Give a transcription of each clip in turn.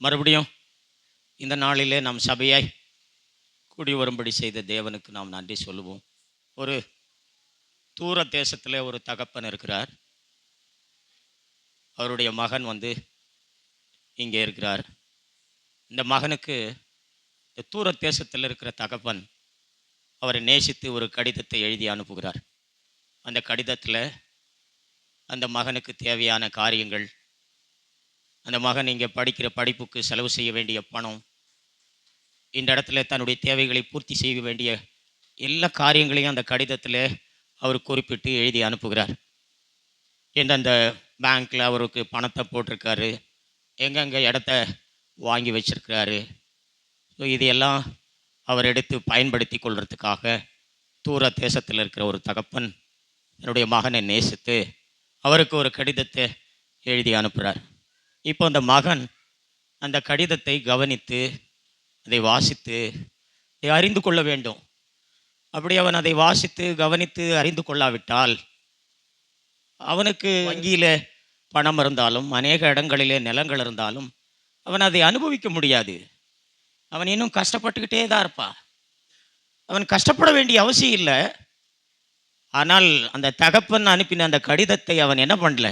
மறுபடியும் இந்த நாளிலே நாம் சபையாய் கூடி வரும்படி செய்த தேவனுக்கு நாம் நன்றி சொல்லுவோம். ஒரு தூர தேசத்தில் ஒரு தகப்பன் இருக்கிறார். அவருடைய மகன் இங்கே இருக்கிறார். இந்த மகனுக்கு இந்த தூர தேசத்தில் இருக்கிற தகப்பன் அவரை நேசித்து ஒரு கடிதத்தை எழுதி அனுப்புகிறார். அந்த கடிதத்தில் அந்த மகனுக்கு தேவையான காரியங்கள், அந்த மகன் இங்கே படிக்கிற படிப்புக்கு செலவு செய்ய வேண்டிய பணம், இந்த இடத்துல தன்னுடைய தேவைகளை பூர்த்தி செய்ய வேண்டிய எல்லா காரியங்களையும் அந்த கடிதத்தில் அவர் குறிப்பிட்டு எழுதி அனுப்புகிறார். எந்தெந்த பேங்க்கில் அவருக்கு பணத்தை போட்டிருக்காரு, எங்கெங்கே இடத்த வாங்கி வச்சிருக்கிறாரு, ஸோ இதையெல்லாம் அவர் எடுத்து பயன்படுத்தி கொள்வதற்காக தூர தேசத்தில் இருக்கிற ஒரு தகப்பன் என்னுடைய மகனை நேசித்து அவருக்கு ஒரு கடிதத்தை எழுதி அனுப்புகிறார். இப்போ அந்த மகன் அந்த கடிதத்தை கவனித்து அதை வாசித்து அதை அறிந்து கொள்ள வேண்டும். அப்படி அவன் அதை வாசித்து கவனித்து அறிந்து கொள்ளாவிட்டால் அவனுக்கு வங்கியில் பணம் இருந்தாலும் அநேக இடங்களிலே நிலங்கள் இருந்தாலும் அவன் அதை அனுபவிக்க முடியாது. அவன் இன்னும் கஷ்டப்பட்டுக்கிட்டே தான் இருப்பான். அவன் கஷ்டப்பட வேண்டிய அவசியம் இல்லை. ஆனால் அந்த தகப்பன் அனுப்பின அந்த கடிதத்தை அவன் என்ன பண்ணல,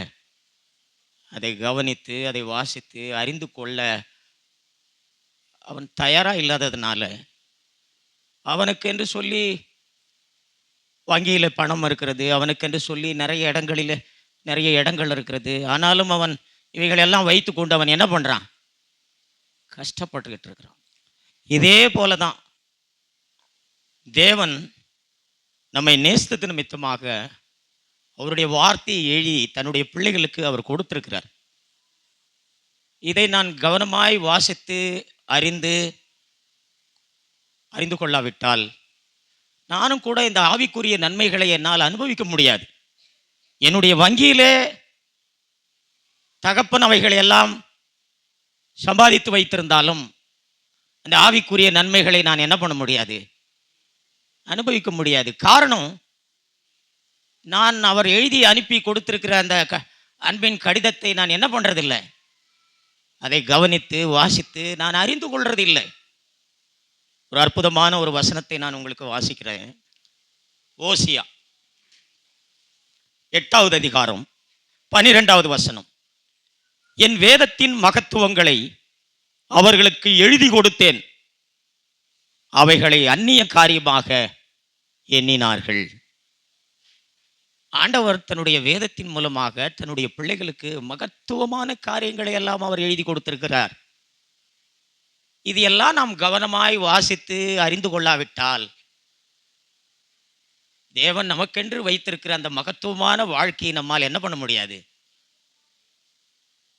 அதை கவனித்து அதை வாசித்து அறிந்து கொள்ள அவன் தயாராக இல்லாததுனால அவனுக்கென்று சொல்லி வங்கியில் பணம் இருக்கிறது, அவனுக்கென்று சொல்லி நிறைய இடங்கள் இருக்கிறது. ஆனாலும் அவன் இவைகளெல்லாம் வைத்து கொண்டு அவன் என்ன பண்ணுறான், கஷ்டப்பட்டுக்கிட்டு இருக்கிறான். இதே போல தான் தேவன் நம்மை நேசித்தது நிமித்தமாக அவருடைய வார்த்தையை எழுதி தன்னுடைய பிள்ளைகளுக்கு அவர் கொடுத்திருக்கிறார். இதை நான் கவனமாய் வாசித்து அறிந்து கொள்ளாவிட்டால் நானும் கூட இந்த ஆவிக்குரிய நன்மைகளை என்னால் அனுபவிக்க முடியாது. என்னுடைய வங்கியிலே தகப்பன் அவைகளை எல்லாம் சம்பாதித்து வைத்திருந்தாலும் அந்த ஆவிக்குரிய நன்மைகளை நான் என்ன பண்ண முடியாது, அனுபவிக்க முடியாது. காரணம், நான் அவர் எழுதி அனுப்பி கொடுத்திருக்கிற அந்த அன்பின் கடிதத்தை நான் என்ன பண்ணுறதில்லை, அதை கவனித்து வாசித்து நான் அறிந்து கொள்றதில்லை. ஒரு அற்புதமான ஒரு வசனத்தை நான் உங்களுக்கு வாசிக்கிறேன். ஓசியா 8வது அதிகாரம் 12வது வசனம். என் வேதத்தின் மகத்துவங்களை அவர்களுக்கு எழுதி கொடுத்தேன், அவைகளை அந்நிய காரியமாக எண்ணினார்கள். ஆண்டவர் தன்னுடைய வேதத்தின் மூலமாக தன்னுடைய பிள்ளைகளுக்கு மகத்துவமான காரியங்களை எல்லாம் அவர் எழுதி கொடுத்திருக்கிறார். இது எல்லாம் நாம் கவனமாய் வாசித்து அறிந்து கொள்ளாவிட்டால் தேவன் நமக்கென்று வைத்திருக்கிற அந்த மகத்துவமான வாழ்க்கையை நம்மால் என்ன பண்ண முடியாது,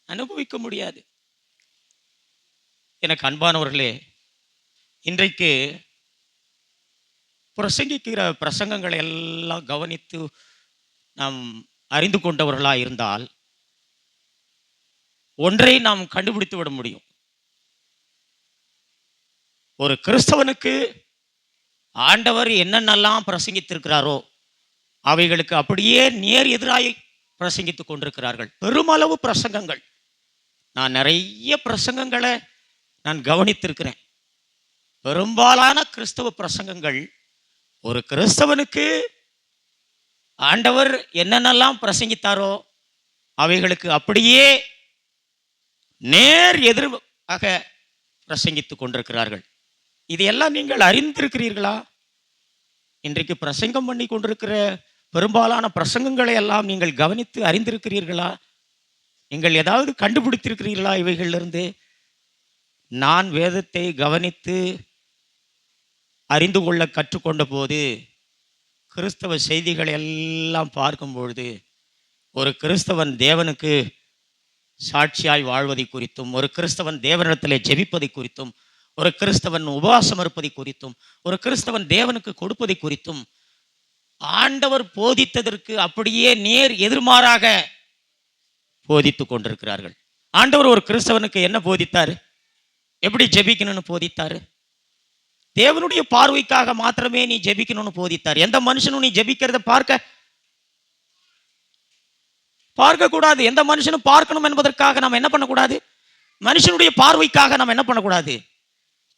அனுபவிக்க முடியாது. எனக்கு அன்பானவர்களே, இன்றைக்கு பிரசங்கிக்கிற பிரசங்கங்களை எல்லாம் கவனித்து நாம் அறிந்து கொண்டவர்களாக இருந்தால் ஒன்றை நாம் கண்டுபிடித்து விட முடியும். ஒரு கிறிஸ்தவனுக்கு ஆண்டவர் என்னென்னலாம் பிரசங்கித்திருக்கிறாரோ அவைகளுக்கு அப்படியே நேர் எதிராய் பிரசங்கித்துக் கொண்டிருக்கிறார்கள். பெருமளவு பிரசங்கங்கள், நான் நிறைய பிரசங்கங்களை நான் கவனித்திருக்கிறேன். பெரும்பாலான கிறிஸ்தவ பிரசங்கங்கள் ஒரு கிறிஸ்தவனுக்கு ஆண்டவர் என்னென்னலாம் பிரசங்கித்தாரோ அவைகளுக்கு அப்படியே நேர் எதிராக பிரசங்கித்துக் கொண்டிருக்கிறார்கள். இதையெல்லாம் நீங்கள் அறிந்திருக்கிறீர்களா? இன்றைக்கு பிரசங்கம் பண்ணி கொண்டிருக்கிற பெரும்பாலான பிரசங்கங்களை எல்லாம் நீங்கள் கவனித்து அறிந்திருக்கிறீர்களா? நீங்கள் ஏதாவது கண்டுபிடித்திருக்கிறீர்களா? இவைகளிலிருந்து நான் வேதத்தை கவனித்து அறிந்து கொள்ள கற்றுக்கொண்ட போது கிறிஸ்தவ செய்திகளை எல்லாம் பார்க்கும் பொழுது ஒரு கிறிஸ்தவன் தேவனுக்கு சாட்சியாய் வாழ்வதை குறித்தும், ஒரு கிறிஸ்தவன் தேவனிடத்தில் ஜெபிப்பதை குறித்தும், ஒரு கிறிஸ்தவன் உபவாசம் இருப்பதை குறித்தும், ஒரு கிறிஸ்தவன் தேவனுக்கு கொடுப்பதை குறித்தும் ஆண்டவர் போதித்ததற்கு அப்படியே நேர் எதிர்மாறாக போதித்து கொண்டிருக்கிறார்கள். ஆண்டவர் ஒரு கிறிஸ்தவனுக்கு என்ன போதித்தாரு, எப்படி ஜெபிக்கணும்னு போதித்தாரு? தேவனுடைய பார்வைக்காக மாத்திரமே நீ ஜெபிக்கணும்னு போதித்தார். எந்த மனுஷனும் நீ ஜெபிக்கிறத பார்க்க கூடாது. எந்த மனுஷனும் பார்க்கணும் என்பதற்காக நாம் என்ன பண்ணக்கூடாது, மனுஷனுடைய பார்வைக்காக நாம் என்ன பண்ணக்கூடாது?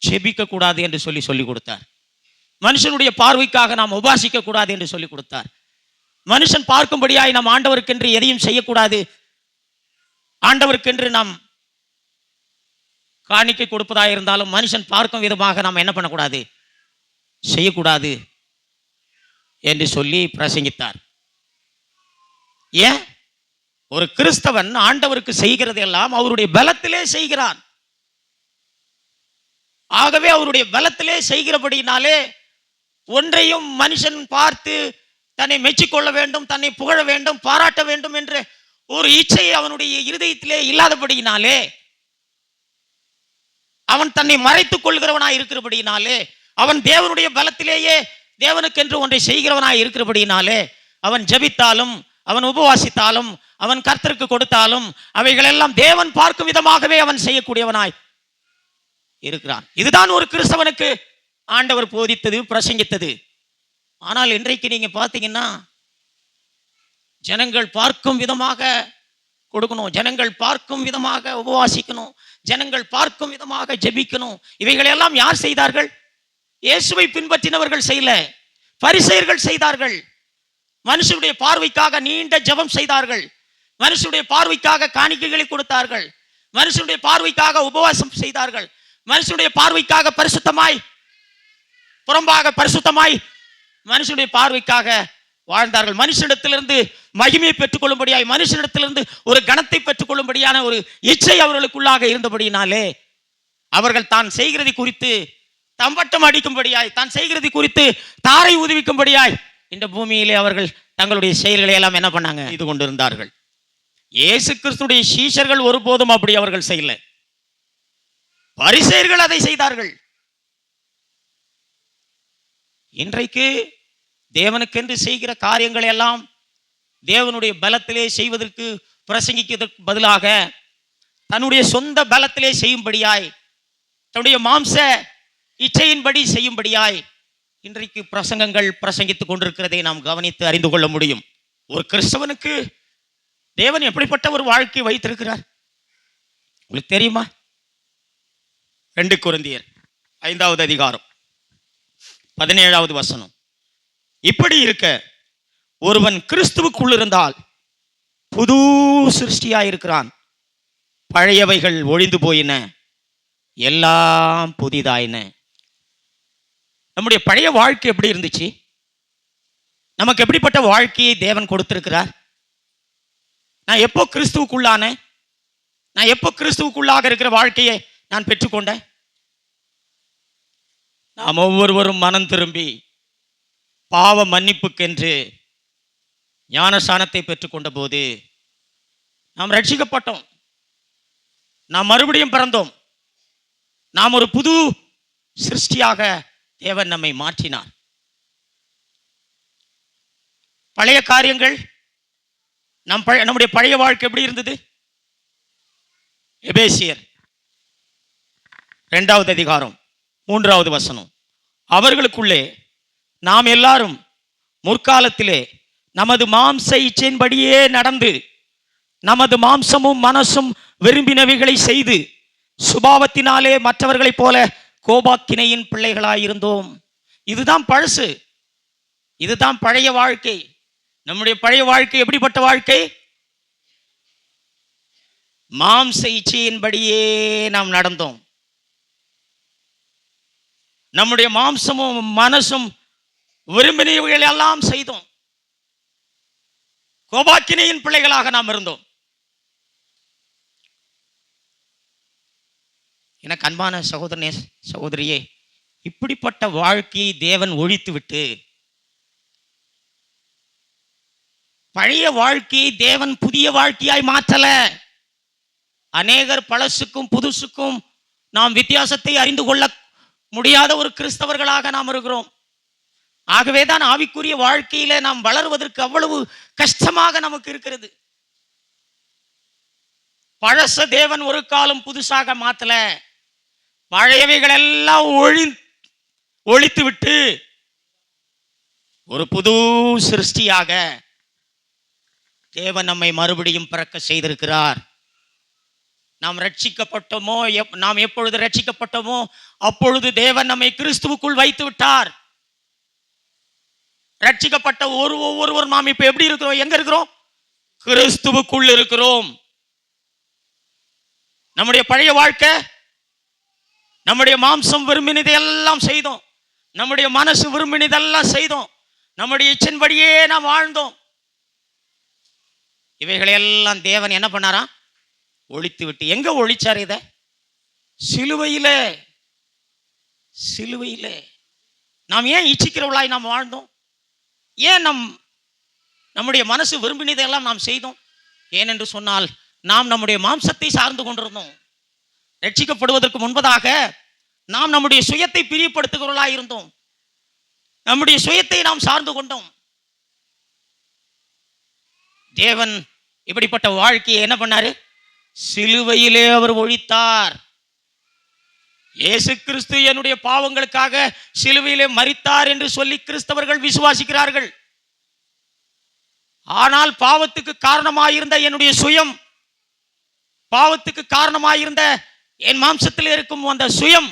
ஜெபிக்க கூடாது என்று சொல்லிக் கொடுத்தார். மனுஷனுடைய பார்வைக்காக நாம் உபாசிக்க கூடாது என்று சொல்லிக் கொடுத்தார். மனுஷன் பார்க்கும்படியாய் நாம் ஆண்டவருக்கென்று எதையும் செய்யக்கூடாது. ஆண்டவருக்கென்று நாம் காணிக்கை கொடுப்பதாக இருந்தாலும் மனுஷன் பார்க்கும் விதமாக நாம் என்ன பண்ணக்கூடாது? செய்யக்கூடாது என்று சொல்லி பிரசங்கித்தார். ஏன்? ஒரு கிறிஸ்தவன் ஆண்டவருக்கு செய்கிறது எல்லாம் அவருடைய பலத்திலே செய்கிறான். ஆகவே அவருடைய பலத்திலே செய்கிறபடினாலே ஒன்றையும் மனுஷன் பார்த்து தன்னை மெச்சிக்கொள்ள வேண்டும், தன்னை புகழ வேண்டும், பாராட்ட வேண்டும் என்ற ஒரு இச்சை அவனுடைய இருதயத்திலே இல்லாதபடியினாலே, அவன் தன்னை மறைத்துக் கொள்கிறவனாய் இருக்கிறபடியினாலே, அவன் தேவனுடைய பலத்திலேயே தேவனுக்கென்று ஒன்றை செய்கிறவனாய் இருக்கிறபடியினாலே, அவன் ஜெபித்தாலும் அவன் உபவாசித்தாலும் அவன் கர்த்தருக்கு கொடுத்தாலும் அவைகளெல்லாம் தேவன் பார்க்கும் விதமாகவே அவன் செய்யக்கூடியவனாய் இருக்கிறான். இதுதான் ஒரு கிறிஸ்தவனுக்கு ஆண்டவர் போதித்தது, பிரசங்கித்தது. ஆனால் இன்றைக்கு நீங்க பார்த்தீங்கன்னா ஜனங்கள் பார்க்கும் விதமாக கொடுக்கணும், ஜனங்கள் பார்க்கும் விதமாக உபவாசிக்கணும், ஜனங்கள் பார்க்கும் விதமாக ஜெபிக்கணும். இவைகளெல்லாம் யார் செய்தார்கள்? இயேசுவை பின்பற்றினவர்கள் செய்யல, பரிசேயர்கள் செய்தார்கள். மனுஷனுடைய பார்வைக்காக நீண்ட ஜெபம் செய்தார்கள், மனுஷனுடைய பார்வைக்காக காணிக்கைகளை கொடுத்தார்கள், மனுஷனுடைய பார்வைக்காக உபவாசம் செய்தார்கள், மனுஷனுடைய பார்வைக்காக பரிசுத்தமாய் புறம்பாக பரிசுத்தமாய் மனுஷனுடைய பார்வைக்காக வாழ்ந்தார்கள். மனுஷனிடத்திலிருந்து மகிமையை பெற்றுக் கொள்ளும்படியாய், மனுஷனிடத்திலிருந்து ஒரு கணத்தை பெற்றுக் கொள்ளும்படியான ஒரு இச்சை அவர்களுக்குள்ளாக இருந்தபடியினாலே அவர்கள் தான் செய்கிறதை குறித்து தம்பட்டம் அடிக்கும்படியாய், தான் செய்கிறதை குறித்து தாரை உதவிக்கும்படியாய் இந்த பூமியிலே அவர்கள் தங்களுடைய செயல்களை எல்லாம் என்ன பண்ணாங்க? இது கொண்டிருந்தார்கள். இயேசு கிறிஸ்துடைய சீஷர்கள் ஒருபோதும் அப்படி அவர்கள் செய்யல. பரிசேயர்கள் அதை செய்தார்கள். இன்றைக்கு தேவனுக்கென்று செய்கிற காரியங்களை எல்லாம் தேவனுடைய பலத்திலே செய்வதற்கு பிரசங்கிக்கிறதுக்கு பதிலாக தன்னுடைய சொந்த பலத்திலே செய்யும்படியாய், தன்னுடைய மாம்ச இச்சையின்படி செய்யும்படியாய் இன்றைக்கு பிரசங்கங்கள் பிரசங்கித்துக் கொண்டிருக்கிறதை நாம் கவனித்து அறிந்து கொள்ள முடியும். ஒரு கிறிஸ்தவனுக்கு தேவன் எப்படிப்பட்ட ஒரு வாழ்க்கை வைத்திருக்கிறார் உங்களுக்கு தெரியுமா? 2 கொரிந்தியர் 5வது அதிகாரம் 17வது வசனம். இப்படி இருக்க ஒருவன் கிறிஸ்துவுக்குள் இருந்தால் புது சிருஷ்டியாயிருக்கிறான், பழையவைகள் ஒழிந்து போயின, எல்லாம் புதிதாயின. நம்முடைய பழைய வாழ்க்கை எப்படி இருந்துச்சு? நமக்கு எப்படிப்பட்ட வாழ்க்கையை தேவன் கொடுத்திருக்கிறார்? நான் எப்போ கிறிஸ்துவுக்குள்ளான, நான் எப்போ கிறிஸ்துவுக்குள்ளாக இருக்கிற வாழ்க்கையை நான் பெற்றுக்கொண்டேன்? நாம் ஒவ்வொருவரும் மனம் திரும்பி பாவ மன்னிப்புக்கென்று ஞானஸ்நானத்தை பெற்றுக்கொண்ட போது நாம் ரட்சிக்கப்பட்டோம், நாம் மறுபடியும் பிறந்தோம், நாம் ஒரு புது சிருஷ்டியாக தேவன் நம்மை மாற்றினார். பழைய காரியங்கள், நம்முடைய பழைய வாழ்க்கை எப்படி இருந்தது? எபேசியர் 2வது அதிகாரம் 3வது வசனம். அவர்களுக்குள்ளே நாம் எல்லாரும் முற்காலத்திலே நமது மாம்ச இச்சையின்படியே நடந்து நமது மாம்சமும் மனசும் விரும்பினவைகளை செய்து சுபாவத்தினாலே மற்றவர்களைப் போல கோபாக்கினையின் பிள்ளைகளாயிருந்தோம். இதுதான் பழசு, இதுதான் பழைய வாழ்க்கை. நம்முடைய பழைய வாழ்க்கை எப்படிப்பட்ட வாழ்க்கை? மாம்ச இச்சையின்படியே நாம் நடந்தோம். நம்முடைய மாம்சமும் மனசும் விரும்பினவைகள் எல்லாம் செய்தோம். கோபாக்கினையின் பிள்ளைகளாக நாம் இருந்தோம். எனக்கு அன்பான சகோதரனே, சகோதரியே, இப்படிப்பட்ட வாழ்க்கையை தேவன் ஒழித்து விட்டு பழைய வாழ்க்கையை தேவன் புதிய வாழ்க்கையாய் மாற்றல. அநேகர் பழசுக்கும் புதுசுக்கும் நாம் வித்தியாசத்தை அறிந்து கொள்ள முடியாத ஒரு கிறிஸ்தவர்களாக நாம் இருக்கிறோம். ஆகவேதான் ஆவிக்குரிய வாழ்க்கையில நாம் வளருவதற்கு அவ்வளவு கஷ்டமாக நமக்கு இருக்கிறது. பழச தேவன் ஒரு காலம் புதுசாக மாத்தல, பழையவைகள் எல்லாம் ஒழித்து விட்டு ஒரு புது சிருஷ்டியாக தேவன் நம்மை மறுபடியும் பிறக்க செய்திருக்கிறார். நாம் ரட்சிக்கப்பட்டோமோ, நாம் எப்பொழுது ரட்சிக்கப்பட்டோமோ அப்பொழுது தேவன் நம்மை கிறிஸ்துவுக்குள் வைத்து விட்டார். ரட்சிக்கப்பட்ட ஒவ்வொருவரும் நாம் இப்ப எப்படி இருக்கிறோம்? எங்க இருக்கிறோம்? கிறிஸ்துவுக்குள் இருக்கிறோம். நம்முடைய பழைய வாழ்க்கை, நம்முடைய மாம்சம் விரும்பினதெல்லாம் செய்தோம், நம்முடைய மனசு விரும்பினதெல்லாம் செய்தோம், நம்முடைய இச்சையின்படியே நாம் வாழ்ந்தோம். இவைகளெல்லாம் தேவன் என்ன பண்ணாரா? ஒழித்து விட்டு. எங்க ஒழிச்சார்? இத சிலுவையிலே. சிலுவையிலே நாம் ஏன் இச்சிக்கிறவளாய் நாம் வாழ்ந்தோம்? ஏன் நம்முடைய மனசு விரும்பினதெல்லாம் நாம் செய்தோம்? ஏனென்று சொன்னால் நாம் நம்முடைய மாம்சத்தை சார்ந்து கொண்டிருந்தோம். ரட்சிக்கப்படுவதற்கு முன்பதாக நாம் நம்முடைய சுயத்தை பிரியப்படுத்துகிறவர்களாய் இருந்தோம். நம்முடைய சுயத்தை நாம் சார்ந்து கொண்டோம். தேவன் இப்படிப்பட்ட வாழ்க்கையை என்ன பண்ணாரு? சிலுவையிலே அவர் ஒழித்தார். இயேசு கிறிஸ்து என்னுடைய பாவங்களுக்காக சிலுவையிலே மரித்தார் என்று சொல்லி கிறிஸ்தவர்கள் விசுவாசிக்கிறார்கள். ஆனால் பாவத்துக்கு காரணமாயிருந்த என்னுடைய சுயம், பாவத்துக்கு காரணமாயிருந்த என் மாம்சத்தில் இருக்கும் அந்த சுயம்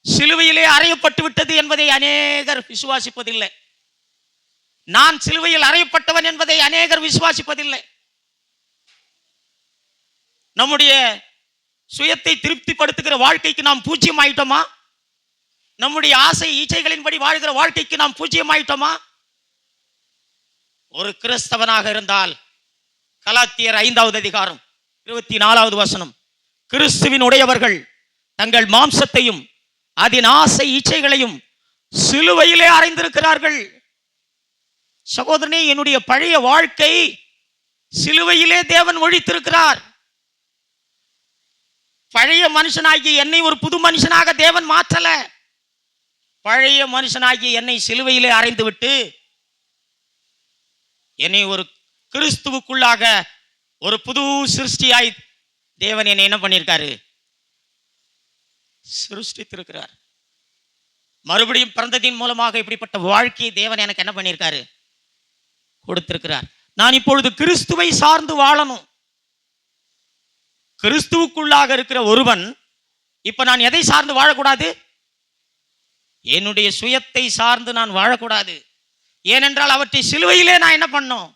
சிலுவையிலே அறையப்பட்டு விட்டது என்பதை அநேகர் விசுவாசிப்பதில்லை. நான் சிலுவையில் அறையப்பட்டவன் என்பதை அநேகர் விசுவாசிப்பதில்லை. நம்முடைய சுயத்தை திருப்திப்படுத்துகிற வாழ்க்கைக்கு நாம் பூஜ்யம் ஆயிட்டோமா? நம்முடைய ஆசை இச்சைகளின்படி வாழ்கிற வாழ்க்கைக்கு நாம் பூஜ்யம் ஆயிட்டோமா? ஒரு கிறிஸ்தவனாக இருந்தால் கலாத்தியர் 5வது அதிகாரம் 24வது வசனம், கிறிஸ்துவின் உடையவர்கள் தங்கள் மாம்சத்தையும் அதன் ஆசை இச்சைகளையும் சிலுவையிலே அறைந்திருக்கிறார்கள். சகோதரனே, என்னுடைய பழைய வாழ்க்கை சிலுவையிலே தேவன் ஒழித்திருக்கிறார். பழைய மனுஷனாகி என்னை ஒரு புது மனுஷனாக தேவன் மாற்றல. பழைய மனுஷனாகி என்னை சிலுவையிலே அறைந்து விட்டு என்னை ஒரு கிறிஸ்துவுக்குள்ளாக ஒரு புது சிருஷ்டியாய் தேவன் என்னை என்ன பண்ணியிருக்காரு? சிருஷ்டித்திருக்கிறார். மறுபடியும் பிறந்ததின் மூலமாக இப்படிப்பட்ட வாழ்க்கையை தேவன் எனக்கு என்ன பண்ணியிருக்காரு? கொடுத்திருக்கிறார். நான் இப்பொழுது கிறிஸ்துவை சார்ந்து வாழணும். கிறிஸ்துவுக்குள்ளாக இருக்கிற ஒருவன் இப்ப நான் எதை சார்ந்து வாழக்கூடாது? என்னுடைய சுயத்தை சார்ந்து நான் வாழக்கூடாது. ஏனென்றால் அவற்றை சிலுவையிலே நான் என்ன பண்ணணும்?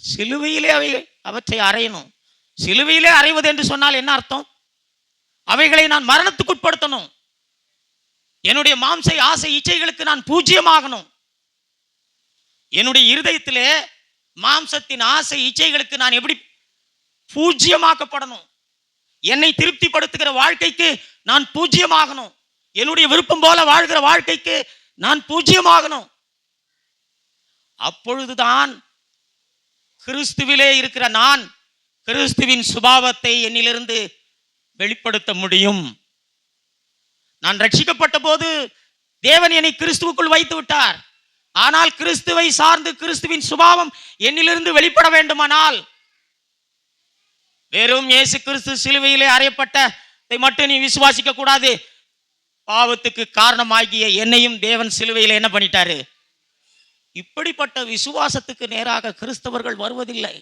சிலுவையிலே அவற்றை அறையணும். சிலுவையிலே அறைவது என்று சொன்னால் என்ன அர்த்தம்? அவைகளை நான் மரணத்துக்குட்படுத்தணும். என்னுடைய மாம்ச ஆசை இச்சைகளுக்கு நான் பூஜ்யமாகணும். என்னுடைய இருதயத்திலே மாம்சத்தின் ஆசை இச்சைகளுக்கு நான் எப்படி பூஜ்யமாக்கப்படணும்? என்னை திருப்திப்படுத்துகிற வாழ்க்கைக்கு நான் பூஜ்யமாகணும். என்னுடைய விருப்பம் போல வாழ்கிற வாழ்க்கைக்கு நான் பூஜ்யமாகணும். அப்பொழுதுதான் கிறிஸ்துவிலே இருக்கிற நான் கிறிஸ்துவின் சுபாவத்தை என்னிலிருந்து வெளிப்படுத்த முடியும். நான் ரட்சிக்கப்பட்ட போது தேவன் என்னை கிறிஸ்துவுக்குள் வைத்து விட்டார். ஆனால் கிறிஸ்துவை சார்ந்து கிறிஸ்துவின் சுபாவம் என்னிலிருந்து வெளிப்பட வேண்டுமானால் வெறும் இயேசு கிறிஸ்து சிலுவையிலே அறையப்பட்டதை மட்டும் நீ விசுவாசிக்க கூடாது. பாவத்துக்கு காரணமாகிய என்னையும் தேவன் சிலுவையிலே என்ன பண்ணிட்டாரு? இப்படிப்பட்ட விசுவாசத்துக்கு நேராக கிறிஸ்தவர்கள் வருவதில்லை.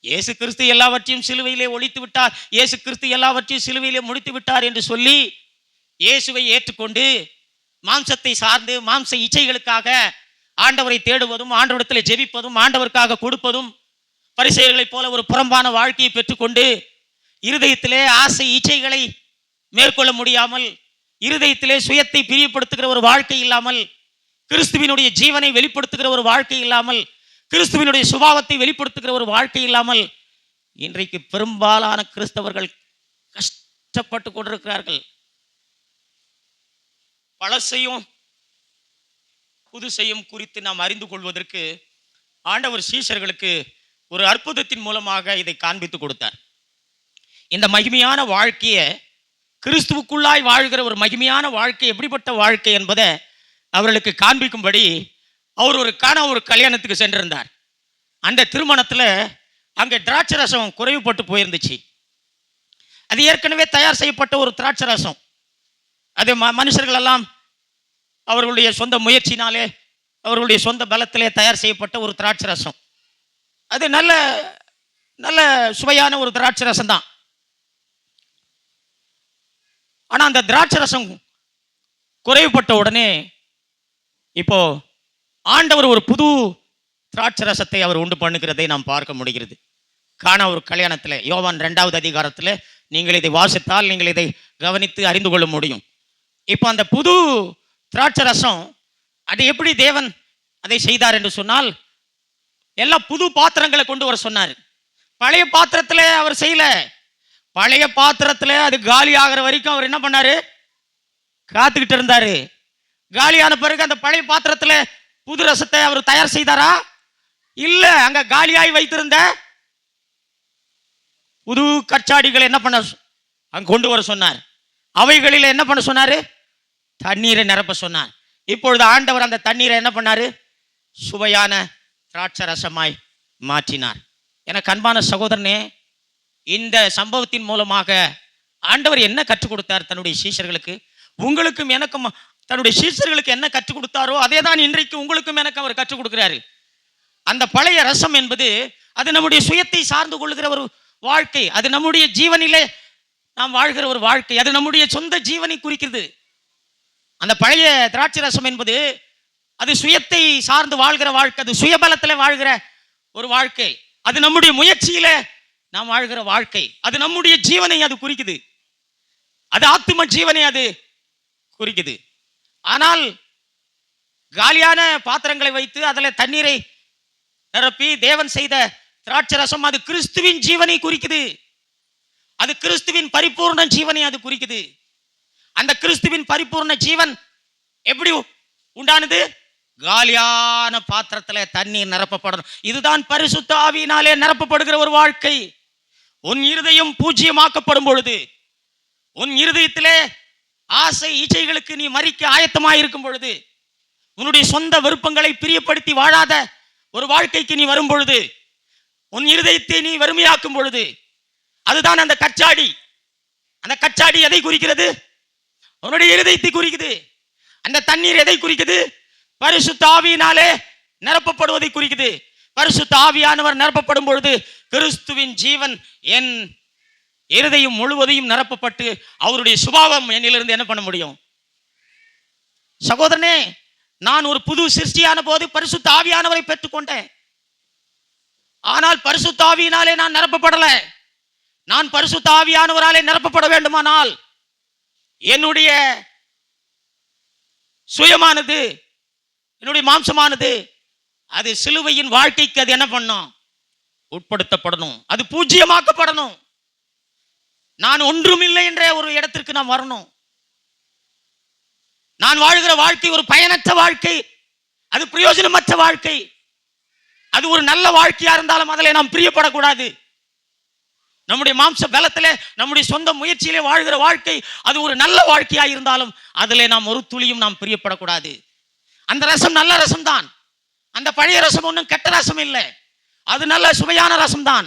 இயேசு கிறிஸ்து எல்லாவற்றையும் சிலுவையிலே ஒழித்து விட்டார், இயேசு கிறிஸ்து எல்லாவற்றையும் சிலுவையிலே முடித்து விட்டார் என்று சொல்லி இயேசுவை ஏற்றுக்கொண்டு மாம்சத்தை சார்ந்து மாம்ச இச்சைகளுக்காக ஆண்டவரை தேடுவதும் ஆண்டவரிடத்தில் ஜெபிப்பதும் ஆண்டவருக்காக கொடுப்பதும் பரிசேயர்களைப் போல ஒரு புறம்பான வாழ்க்கையை பெற்றுக்கொண்டு இருதயத்திலே ஆசை இச்சைகளை மேற்கொள்ள முடியாமல், இருதயத்திலே சுயத்தை பிரியப்படுத்துகிற ஒரு வாழ்க்கை இல்லாமல், கிறிஸ்துவினுடைய ஜீவனை வெளிப்படுத்துகிற ஒரு வாழ்க்கை இல்லாமல், கிறிஸ்துவினுடைய சுபாவத்தை வெளிப்படுத்துகிற ஒரு வாழ்க்கை இல்லாமல் இன்றைக்கு பெரும்பாலான கிறிஸ்தவர்கள் கஷ்டப்பட்டு கொண்டிருக்கிறார்கள். பழசையும் புதுசையும் குறித்து நாம் அறிந்து கொள்வதற்கு ஆண்டவர் சீஷர்களுக்கு ஒரு அற்புதத்தின் மூலமாக இதை காண்பித்து கொடுத்தார். இந்த மகிமையான வாழ்க்கையை, கிறிஸ்துவுக்குள்ளாய் வாழ்கிற ஒரு மகிமையான வாழ்க்கை எப்படிப்பட்ட வாழ்க்கை என்பதை அவர்களுக்கு காண்பிக்கும்படி அவர் ஒரு கல்யாணத்துக்கு சென்றிருந்தார். அந்த திருமணத்தில் அங்கே திராட்சை ரசம் குறைவுபட்டு போயிருந்துச்சு. அது ஏற்கனவே தயார் செய்யப்பட்ட ஒரு திராட்சை ரசம். அது மனுஷர்கள் எல்லாம் அவர்களுடைய சொந்த முயற்சினாலே அவர்களுடைய சொந்த பலத்திலே தயார் செய்யப்பட்ட ஒரு திராட்சை ரசம். அது நல்ல சுவையான ஒரு திராட்சை ரசம் தான். ஆனா அந்த திராட்சை ரசம் குறைவுபட்ட உடனே இப்போ ஆண்டவர் ஒரு புது திராட்சை ரசத்தை அவர் உண்டு பண்ணுகிறதை நாம் பார்க்க முடிகிறது. கானா ஒரு கல்யாணத்தில், யோவான் 2வது அதிகாரத்தில் நீங்கள் இதை வாசித்தால் நீங்கள் இதை கவனித்து அறிந்து கொள்ள முடியும். இப்போ அந்த புது திராட்சை ரசம் அது எப்படி தேவன் அதை செய்தார் என்று சொன்னால், எல்லாம் புது பாத்திரங்களை கொண்டு வர சொன்னார். பழைய பாத்திரத்தில் அவர் செய்யல. பழைய பாத்திரத்தில் அது காலி ஆகிற வரைக்கும் அவர் என்ன பண்ணாரு? காத்துக்கிட்டு இருந்தாரு. காலியான பிறகு அந்த பழைய பாத்திரத்தில் புது ரசத்தை அவர் தயார் செய்தாரா? இல்ல. அங்க காலியாய் வைத்திருந்த புது கச்சாடிகளை என்ன பண்ண அங்க கொண்டு வர சொன்னார். அவைகளில் என்ன பண்ண சொன்னாரு? தண்ணீரை நிரப்ப சொன்னார். இப்பொழுது ஆண்டவர் அந்த தண்ணீரை என்ன பண்ணாரு? சுவையான திராட்சை ரசமாய் மாற்றினார். எனக்கு அன்பான சகோதரனே, இந்த சம்பவத்தின் மூலமாக ஆண்டவர் என்ன கற்றுக் கொடுத்தார் தன்னுடைய சீஷர்களுக்கு? உங்களுக்கும் எனக்கும் தன்னுடைய சீஷர்களுக்கு என்ன கற்றுக் கொடுத்தாரோ அதே தான் இன்றைக்கு உங்களுக்கும் எனக்கு அவர் கற்றுக் கொடுக்கிறாரு. அந்த பழைய ரசம் என்பது அது நம்முடைய சுயத்தை சார்ந்து கொள்கிற ஒரு வாழ்க்கை. அது நம்முடைய ஜீவனிலே நாம் வாழ்கிற ஒரு வாழ்க்கை. அது நம்முடைய சொந்த ஜீவனை குறிக்கிறது. அந்த பழைய திராட்சை ரசம் என்பது அது சுயத்தை சார்ந்து வாழ்கிற வாழ்க்கை. அது சுயபலத்தில் வாழ்கிற ஒரு வாழ்க்கை. அது நம்முடைய முயற்சியில நாம் வாழ்கிற வாழ்க்கை. அது நம்முடைய ஜீவனை அது குறிக்குது. அது ஆத்தும ஜீவனை அது குறிக்குது. ஆனால் காலியான பாத்திரங்களை வைத்து அதில் தண்ணீரை நிரப்பி தேவன் செய்த திராட்சை ரசம் அது கிறிஸ்துவின் ஜீவனை குறிக்குது. அது கிறிஸ்துவின் பரிபூர்ண ஜீவனை அது குறிக்குது. அந்த கிறிஸ்துவின் பரிபூர்ண ஜீவன் எப்படி உண்டானது? காலியான பாத்திரத்தில் தண்ணீர் நிரப்பப்படணும். இதுதான் பரிசுத்த ஆவியினாலே நிரப்பப்படுகிற ஒரு வாழ்க்கை. உன் இருதயம் பூஜ்யமாக்கப்படும் பொழுது, உன் இருதயத்திலே ஆசை இச்சைகளுக்கு நீ மறிக்க ஆயத்தமாய் இருக்கும் பொழுது, உன்னுடைய சொந்த விருப்பங்களை பிரியப்படுத்தி வாழாத ஒரு வாழ்க்கைக்கு நீ வரும் பொழுது, உன் இருதயத்தை நீ வறுமையாக்கும் பொழுது, அதுதான் அந்த கச்சாடி. அந்த கச்சாடி எதை குறிக்கிறது? உன்னுடைய இருதயத்தை குறிக்குது. அந்த தண்ணீர் எதை குறிக்குது? பரிசுத்த ஆவியினாலே நிரப்பப்படுவதை குறிக்குது. பரிசுத்த ஆவியானவர் நிரப்பப்படும் பொழுது கிறிஸ்துவின் ஜீவன் என் இருதயம் முழுவதையும் நிரப்பப்பட்டு அவருடைய சுபாவம் என்னிலிருந்து என்ன பண்ண முடியும்? சகோதரனே, நான் ஒரு புது சிருஷ்டியான போது பரிசுத்த ஆவியானவரை பெற்றுக்கொண்டேன். ஆனால் பரிசுத்த ஆவியினாலே நான் நிரப்பப்படல. நான் பரிசுத்த ஆவியானவராலே நிரப்பப்பட வேண்டுமானால் என்னுடைய சுயமானது, என்னுடைய மாம்சமானது அது சிலுவையின் வாழ்க்கைக்கு அது என்ன பண்ணும்? உட்படுத்தப்படணும். அது பூஜ்யமாக்கப்படணும். நான் ஒன்றுமில்லை என்ற ஒரு இடத்திற்கு நான் வரணும். நான் வாழ்கிற வாழ்க்கை ஒரு பயனற்ற வாழ்க்கை. அது பிரயோஜனமற்ற வாழ்க்கை. அது ஒரு நல்ல வாழ்க்கையா இருந்தாலும் அதில் நாம் பிரியப்படக்கூடாது. நம்முடைய மாம்ச பலத்திலே நம்முடைய சொந்த முயற்சியிலே வாழ்கிற வாழ்க்கை அது ஒரு நல்ல வாழ்க்கையா இருந்தாலும் அதிலே நாம் ஒரு துளியும் நாம் பிரியப்படக்கூடாது. அந்த ரசம் நல்ல ரசம் தான். அந்த பழைய ரசம் ஒன்றும் கெட்ட ரசம் இல்லை. அது நல்ல சுவையான ரசம் தான்.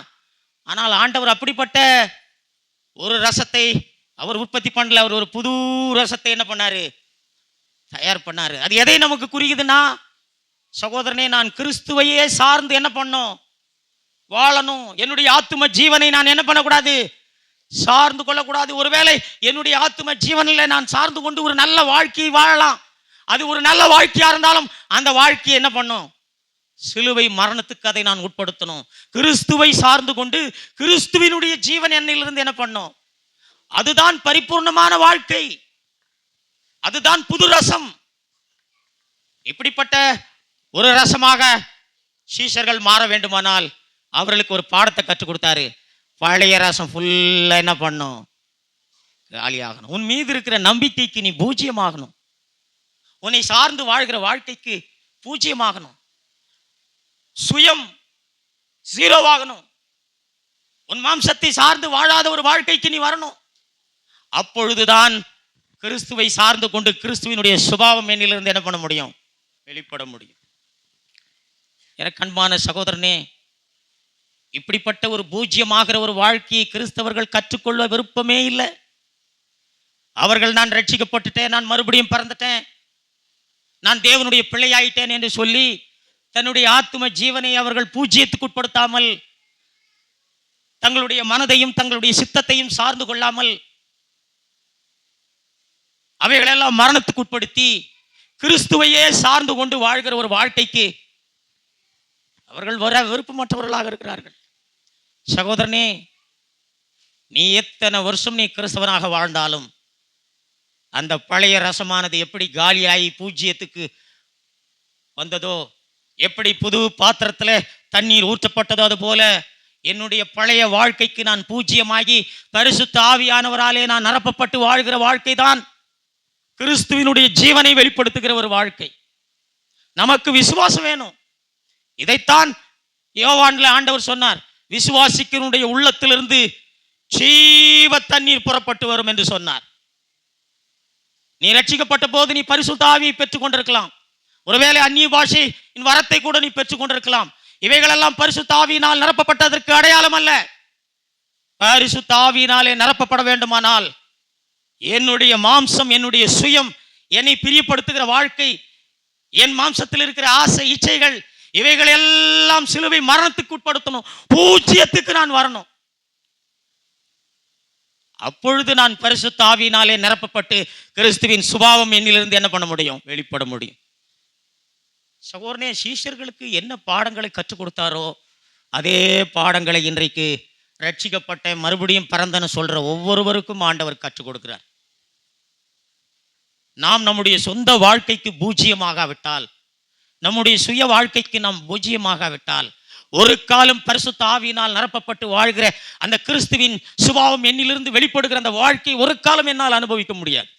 ஆனால் ஆண்டவர் அப்படிப்பட்ட ஒரு ரசத்தை அவர் உற்பத்தி பண்ணல. அவர் ஒரு புது ரசத்தை என்ன பண்ணாரு? தயார் பண்ணாரு. அது எதை நமக்கு குறிக்குதுன்னா, சகோதரனே, நான் கிறிஸ்துவையே சார்ந்து என்ன பண்ணும்? வாழணும். என்னுடைய ஆத்தும ஜீவனை நான் என்ன பண்ணக்கூடாது? சார்ந்து கொள்ளக்கூடாது. ஒருவேளை என்னுடைய ஆத்தும ஜீவனில் நான் சார்ந்து கொண்டு ஒரு நல்ல வாழ்க்கையை வாழலாம். அது ஒரு நல்ல வாழ்க்கையா இருந்தாலும் அந்த வாழ்க்கையை என்ன பண்ணும்? சிலுவை மரணத்துக்கு அதை நான் உட்படுத்தணும். கிறிஸ்துவை சார்ந்து கொண்டு கிறிஸ்துவினுடைய ஜீவன் என்னிலிருந்து என்ன பண்ணும்? அதுதான் பரிபூர்ணமான வாழ்க்கை. அதுதான் புது ரசம். இப்படிப்பட்ட ஒரு ரசமாக சீஷர்கள் மாற வேண்டுமானால் அவர்களுக்கு ஒரு பாடத்தை கற்றுக் கொடுத்தாரு. பழைய ரசம் ஃபுல்லா என்ன பண்ணும்? காலியாகணும். உன் மீது இருக்கிற நம்பிக்கைக்கு நீ பூஜ்யமாகணும். உன்னை சார்ந்து வாழ்கிற வாழ்க்கைக்கு பூஜ்யமாகணும். சுயம் ஜீரோவாகணும். உன் மாம்சத்தை சார்ந்து வாழாத ஒரு வாழ்க்கைக்கு நீ வரணும். அப்பொழுதுதான் கிறிஸ்துவை சார்ந்து கொண்டு கிறிஸ்துவினுடைய சுபாவம் என்னிலிருந்து என்ன பண்ண முடியும்? வெளிப்பட முடியும். எனக்கு அன்பான சகோதரனே, இப்படிப்பட்ட ஒரு பூஜ்யமாகிற ஒரு வாழ்க்கையை கிறிஸ்தவர்கள் கற்றுக்கொள்ள விருப்பமே இல்லை. அவர்கள் நான் ரட்சிக்கப்பட்டுட்டேன், நான் மறுபடியும் பிறந்துட்டேன், நான் தேவனுடைய பிள்ளையாயிட்டேன் என்று சொல்லி தன்னுடைய ஆத்தும ஜீவனை அவர்கள் பூஜ்யத்துக்கு உட்படுத்தாமல் தங்களுடைய மனதையும் தங்களுடைய சித்தத்தையும் சார்ந்து கொள்ளாமல் அவைகளெல்லாம் மரணத்துக்கு உட்படுத்தி கிறிஸ்துவையே சார்ந்து கொண்டு வாழ்கிற ஒரு வாழ்க்கைக்கு அவர்கள் விருப்பமற்றவர்களாக இருக்கிறார்கள். சகோதரனே, நீ எத்தனை வருஷம் நீ கிறிஸ்தவனாக வாழ்ந்தாலும் அந்த பழைய ரசமானது எப்படி காலியாகி பூஜ்ஜியத்துக்கு வந்ததோ, எப்படி புது பாத்திரத்தில் தண்ணீர் ஊற்றப்பட்டதோ, அது போல என்னுடைய பழைய வாழ்க்கைக்கு நான் பூஜ்ஜியமாகி பரிசுத்த ஆவியானவராலே நான் நிரப்பப்பட்டு வாழ்கிற வாழ்க்கை தான் கிறிஸ்துவினுடைய ஜீவனை வெளிப்படுத்துகிற ஒரு வாழ்க்கை. நமக்கு விசுவாசம் வேணும். இதைத்தான் யோவான்ல ஆண்டவர் சொன்னார், விசுவாசிக்கிறனுடைய உள்ளத்திலிருந்து ஜீவ தண்ணீர் புறப்பட்டு வரும் என்று சொன்னார். நீ ரட்சிக்கப்பட்ட போது நீ பரிசுத்த ஆவியை பெற்றுக் கொண்டிருக்கலாம். ஒருவேளை அந்நிய பாஷையின் வரத்தை கூட நீ பெற்றுக் கொண்டிருக்கலாம். இவைகளெல்லாம் பரிசுத்த ஆவியினால் நிரப்பப்பட்டதற்கு அடையாளம் அல்ல. பரிசுத்த ஆவியினாலே நிரப்பப்பட வேண்டுமானால் என்னுடைய மாம்சம், என்னுடைய சுயம், என்னை பிரியப்படுத்துகிற வாழ்க்கை, என் மாம்சத்தில் இருக்கிற ஆசை, இச்சைகள், இவைகள் எல்லாம் சிலுவை மரணத்துக்கு உட்படுத்தணும். பூஜ்ஜியத்துக்கு நான் வரணும். அப்பொழுது நான் பரிசுத்த ஆவியினாலே நிரப்பப்பட்டு கிறிஸ்துவின் சுபாவம் என்னிலிருந்து என்ன பண்ண முடியும்? வெளிப்பட முடியும். சகோதரனே, சீஷர்களுக்கு என்ன பாடங்களை கற்றுக் கொடுத்தாரோ அதே பாடங்களை இன்றைக்கு ரட்சிக்கப்பட்ட மறுபடியும் பிறந்தன சொல்ற ஒவ்வொருவருக்கும் ஆண்டவர் கற்றுக் கொடுக்கிறார். நாம் நம்முடைய சொந்த வாழ்க்கைக்கு பூஜ்ஜியமாகாவிட்டால், நம்முடைய சுய வாழ்க்கைக்கு நாம் பூஜ்ஜியமாகாவிட்டால், ஒரு காலம் பரிசுத்த ஆவியினால் நிரப்பப்பட்டு வாழ்கிற அந்த கிறிஸ்துவின் சுபாவம் என்னிலிருந்து வெளிப்படுகிற அந்த வாழ்க்கை ஒரு காலம் என்னால் அனுபவிக்க முடியாது.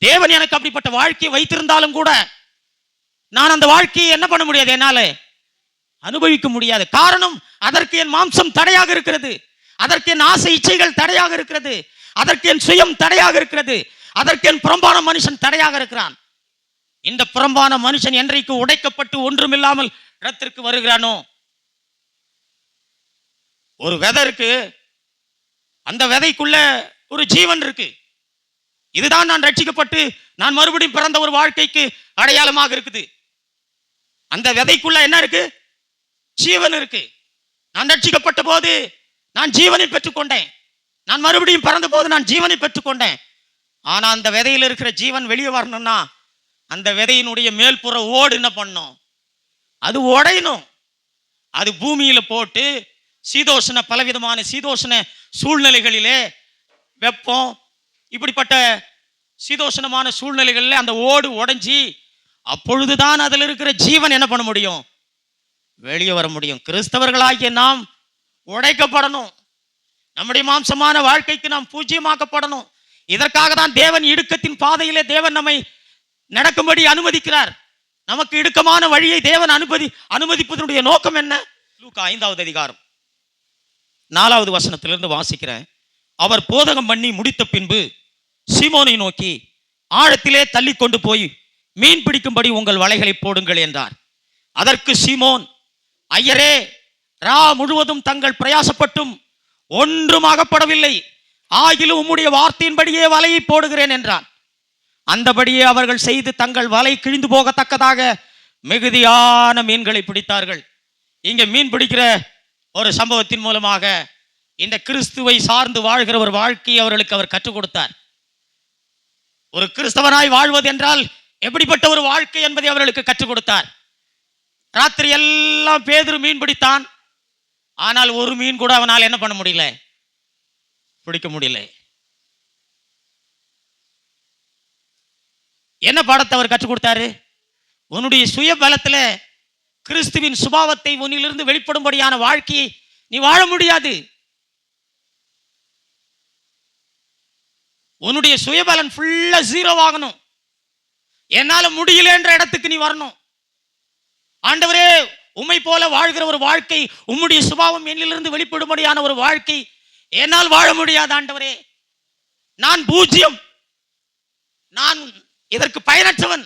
தேவன் எனக்கு அப்படிப்பட்ட வாழ்க்கையை வைத்திருந்தாலும் கூட நான் அந்த வாழ்க்கையை என்ன பண்ண முடியாது, என்னால அனுபவிக்க முடியாது. காரணம், அதற்கு என் மாம்சம் தடையாக இருக்கிறது, அதற்கு என் ஆசை இச்சைகள் தடையாக இருக்கிறது, அதற்கு என் சுயம் தடையாக இருக்கிறது, அதற்கு என் புறம்பான மனுஷன் தடையாக இருக்கிறான். இந்த புறம்பான மனுஷன் என்றைக்கு உடைக்கப்பட்டு ஒன்றுமில்லாமல் இடத்திற்கு வருகிறானோ, ஒரு விதை இருக்கு, அந்த விதைக்குள்ள ஒரு ஜீவன் இருக்கு. இதுதான் நான் ரட்சிக்கப்பட்டு நான் மறுபடியும் பிறந்த ஒரு வாழ்க்கைக்கு அடையாளமாக இருக்குது. அந்த விதைக்குள்ள என்ன இருக்கு? ஜீவன் இருக்கு. நான் ரட்சிக்கப்பட்ட போது நான் ஜீவனை பெற்றுக்கொண்டேன். நான் மறுபடியும் பிறந்த போது நான் ஜீவனை பெற்றுக்கொண்டேன். ஆனா அந்த விதையில் இருக்கிற ஜீவன் வெளியே வரணும்னா அந்த விதையினுடைய மேல்புற ஓடு என்ன பண்ணும்? அது உடையணும். அது பூமியில போட்டு சீதோஷண, பலவிதமான சீதோஷண சூழ்நிலைகளிலே, வெப்பம், இப்படிப்பட்ட சீதோஷணமான சூழ்நிலைகளில் அந்த ஓடு உடைஞ்சி அப்பொழுதுதான் அதில் இருக்கிற ஜீவன் என்ன பண்ண முடியும்? வெளியே வர முடியும். கிறிஸ்தவர்களாகிய நாம் உடைக்கப்படணும். நம்முடைய மாம்சமான வாழ்க்கைக்கு நாம் பூஜ்யமாக்கப்படணும். இதற்காக தான் தேவன் இடுக்கத்தின் பாதையிலே தேவன் நம்மை நடக்கும்படி அனுமதிக்கிறார். நமக்கு இடுக்கமான வழியை தேவன் அனுமதிப்பதனுடைய நோக்கம் என்ன? லூக்கா 5வது அதிகாரம் 4வது வசனத்திலிருந்து வாசிக்கிறேன். அவர் போதகம் பண்ணி முடித்த பின்பு சீமோனை நோக்கி, ஆழத்திலே தள்ளி கொண்டு போய் மீன் பிடிக்கும்படி உங்கள் வலைகளை போடுங்கள் என்றார். அதற்கு சீமோன், ஐயரே, ரா முழுவதும் தங்கள் பிரயாசப்பட்டும் ஒன்றும் அகப்படவில்லை, ஆகிலும் உம்முடைய வார்த்தையின்படியே வலையை போடுகிறேன் என்றான். அந்தபடியே அவர்கள் செய்து தங்கள் வலை கிழிந்து போகத்தக்கதாக மிகுதியான மீன்களை பிடித்தார்கள். இங்க மீன் பிடிக்கிற ஒரு சம்பவத்தின் மூலமாக இந்த கிறிஸ்துவை சார்ந்து வாழ்கிற ஒரு வாழ்க்கையை அவர்களுக்கு அவர் கற்றுக் கொடுத்தார். ஒரு கிறிஸ்தவனாய் வாழ்வது என்றால் எப்படிப்பட்ட ஒரு வாழ்க்கை என்பதை அவர்களுக்கு கற்றுக் கொடுத்தார். ராத்திரி எல்லாம் பேதுரு மீன் பிடித்தான். ஆனால் ஒரு மீன் கூட அவனால் என்ன பண்ண முடியல, பிடிக்க முடியல. என்ன பாடத்தை அவர் கற்றுக் கொடுத்தாரு? உன்னுடைய சுய பலத்துல கிறிஸ்துவின் சுபாவத்தை உன்னிலிருந்து வெளிப்படும்படியான வாழ்க்கையை நீ வாழ முடியாது. உன்னுடைய சுயபலன் ஃபுல்லா ஜீரோ ஆகணும். என்னால முடியல என்ற இடத்துக்கு நீ வரணும். ஆண்டவரே, உம்மை போல வாழ்கிற ஒரு வாழ்க்கை, உம்முடைய சுபாவம் என்னிலிருந்து வெளிப்படும்படியான ஒரு வாழ்க்கை என்னால் வாழ முடியாது. ஆண்டவரே, நான் பூஜ்யம், நான் இதற்கு பயனற்றவன்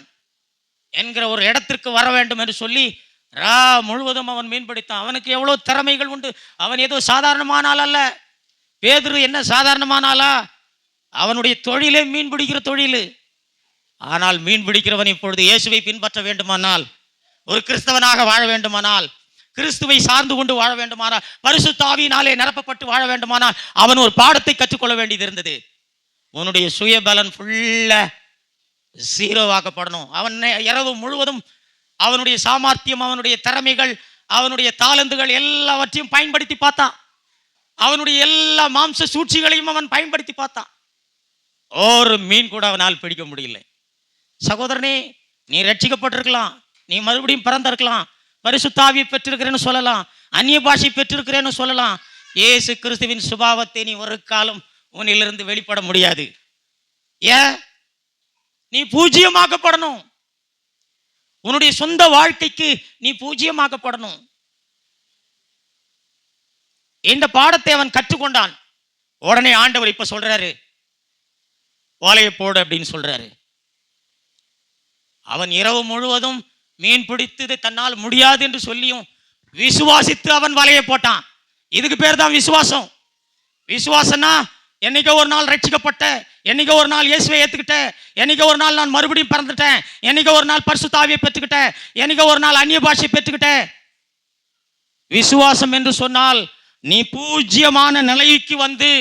என்கிற ஒரு இடத்திற்கு வர வேண்டும் என்று சொல்லி ரா முழுவதும் அவன் மீன்பிடித்தான். அவனுக்கு எவ்வளவு திறமைகள் உண்டு. அவன் ஏதோ சாதாரணமான ஆள் அல்ல. பேதுரு என்ன சாதாரணமான ஆளா? அவனுடைய தொழிலே மீன் பிடிக்கிற தொழில். ஆனால் மீன் பிடிக்கிறவன் இப்பொழுது இயேசுவை பின்பற்ற வேண்டுமானால், ஒரு கிறிஸ்தவனாக வாழ வேண்டுமானால், கிறிஸ்துவை சார்ந்து கொண்டு வாழ வேண்டுமானால், பரிசுத்த ஆவியினாலே நிரப்பப்பட்டு வாழ வேண்டுமானால் அவன் ஒரு பாடத்தை கற்றுக்கொள்ள வேண்டியது இருந்தது. உன்னுடைய சுயபலன் ஃபுல்லா ஜீரோவாக்கப்படணும். அவன் இரவு முழுவதும் அவனுடைய சாமர்த்தியம், அவனுடைய திறமைகள், அவனுடைய தாளந்துகள் எல்லாவற்றையும் பயன்படுத்தி பார்த்தான். அவனுடைய எல்லா மாம்ச சூழ்ச்சிகளையும் அவன் பயன்படுத்தி பார்த்தான். ஒரு மீன் கூட அவனால் பிடிக்க முடியல. சகோதரனே, நீ ரட்சிக்கப்பட்டிருக்கலாம், நீ மறுபடியும் பிறந்திருக்கலாம், பரிசுத்த ஆவியை பெற்றிருக்கிறேன்னு சொல்லலாம், அந்நிய பாஷை பெற்றிருக்கிறேன்னு சொல்லலாம். இயேசு கிறிஸ்துவின் சுபாவத்தை நீ ஒரு காலம் உன்னிலிருந்து வெளிப்பட முடியாது. ஏன்? நீ பூஜ்யமாக்கப்படணும். உன்னுடைய சொந்த வாழ்க்கைக்கு நீ பூஜ்யமாக்கப்படணும். இந்த பாடத்தை அவன் கற்றுக்கொண்டான். உடனே ஆண்டவர் இப்ப சொல்றாரு, ஓலையை போடு அப்படின்னு சொல்றாரு. அவன் இரவு முழுவதும் மீன் பிடித்து தன்னால் முடியாது என்று சொல்லியும் விசுவாசித்து அவன் வலையை போட்டான். இதுக்கு பேர் தான் விசுவாசம். விசுவாசம்னா என்னைக்கோ ஒரு நாள் ரட்சிக்கப்பட்ட, என்னைக்கோ ஒரு நாள் இயேசுவை ஏத்துக்கிட்டேன், என்னைக்கோ ஒரு நாள் நான் மறுபடியும் பிறந்துட்டேன், என்னைக்கோ ஒரு நாள் பரிசுத்த ஆவியை பெற்றுக்கிட்டேன், என்னைக்கோ ஒரு நாள் அந்நிய பாஷையை பெற்றுக்கிட்டேன். விசுவாசம் என்று சொன்னால் நீ பூஜ்யமான நிலைக்கு வந்து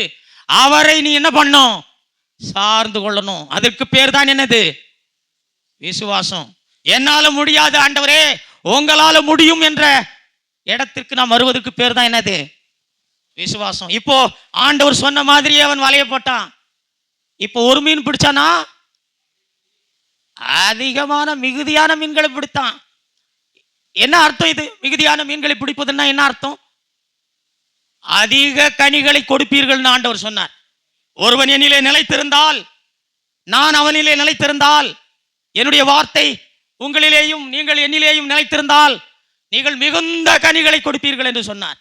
அவரை நீ என்ன பண்ணும்? சார்ந்து கொள்ளணும். அதற்கு பேர் தான் என்னது? விசுவாசம். என்னால முடியாது ஆண்டவரே, உங்களால முடியும் என்ற இடத்திற்கு நாம் வருவதற்கு பேர் தான் என்னது? விசுவாசம். இப்போ ஆண்டவர் சொன்ன மாதிரியே அவன் வலைய போட்டான். இப்போ ஒரு மீன் பிடிச்சானா? அதிகமான மிகுதியான மீன்களை பிடித்தான். என்ன அர்த்தம் இது? மிகுதியான மீன்களை பிடிப்பதுன்னா என்ன அர்த்தம்? அதிக கனிகளை கொடுப்பீர்கள் ஆண்டவர் சொன்னார். ஒருவன் என்னிலே நிலைத்திருந்தால், நான் அவனிலே நிலைத்திருந்தால், என்னுடைய வார்த்தை உங்களிலேயும் நீங்கள் என்னிலேயும் நிலைத்திருந்தால் நீங்கள் மிகுந்த கனிகளை கொடுப்பீர்கள் என்று சொன்னார்.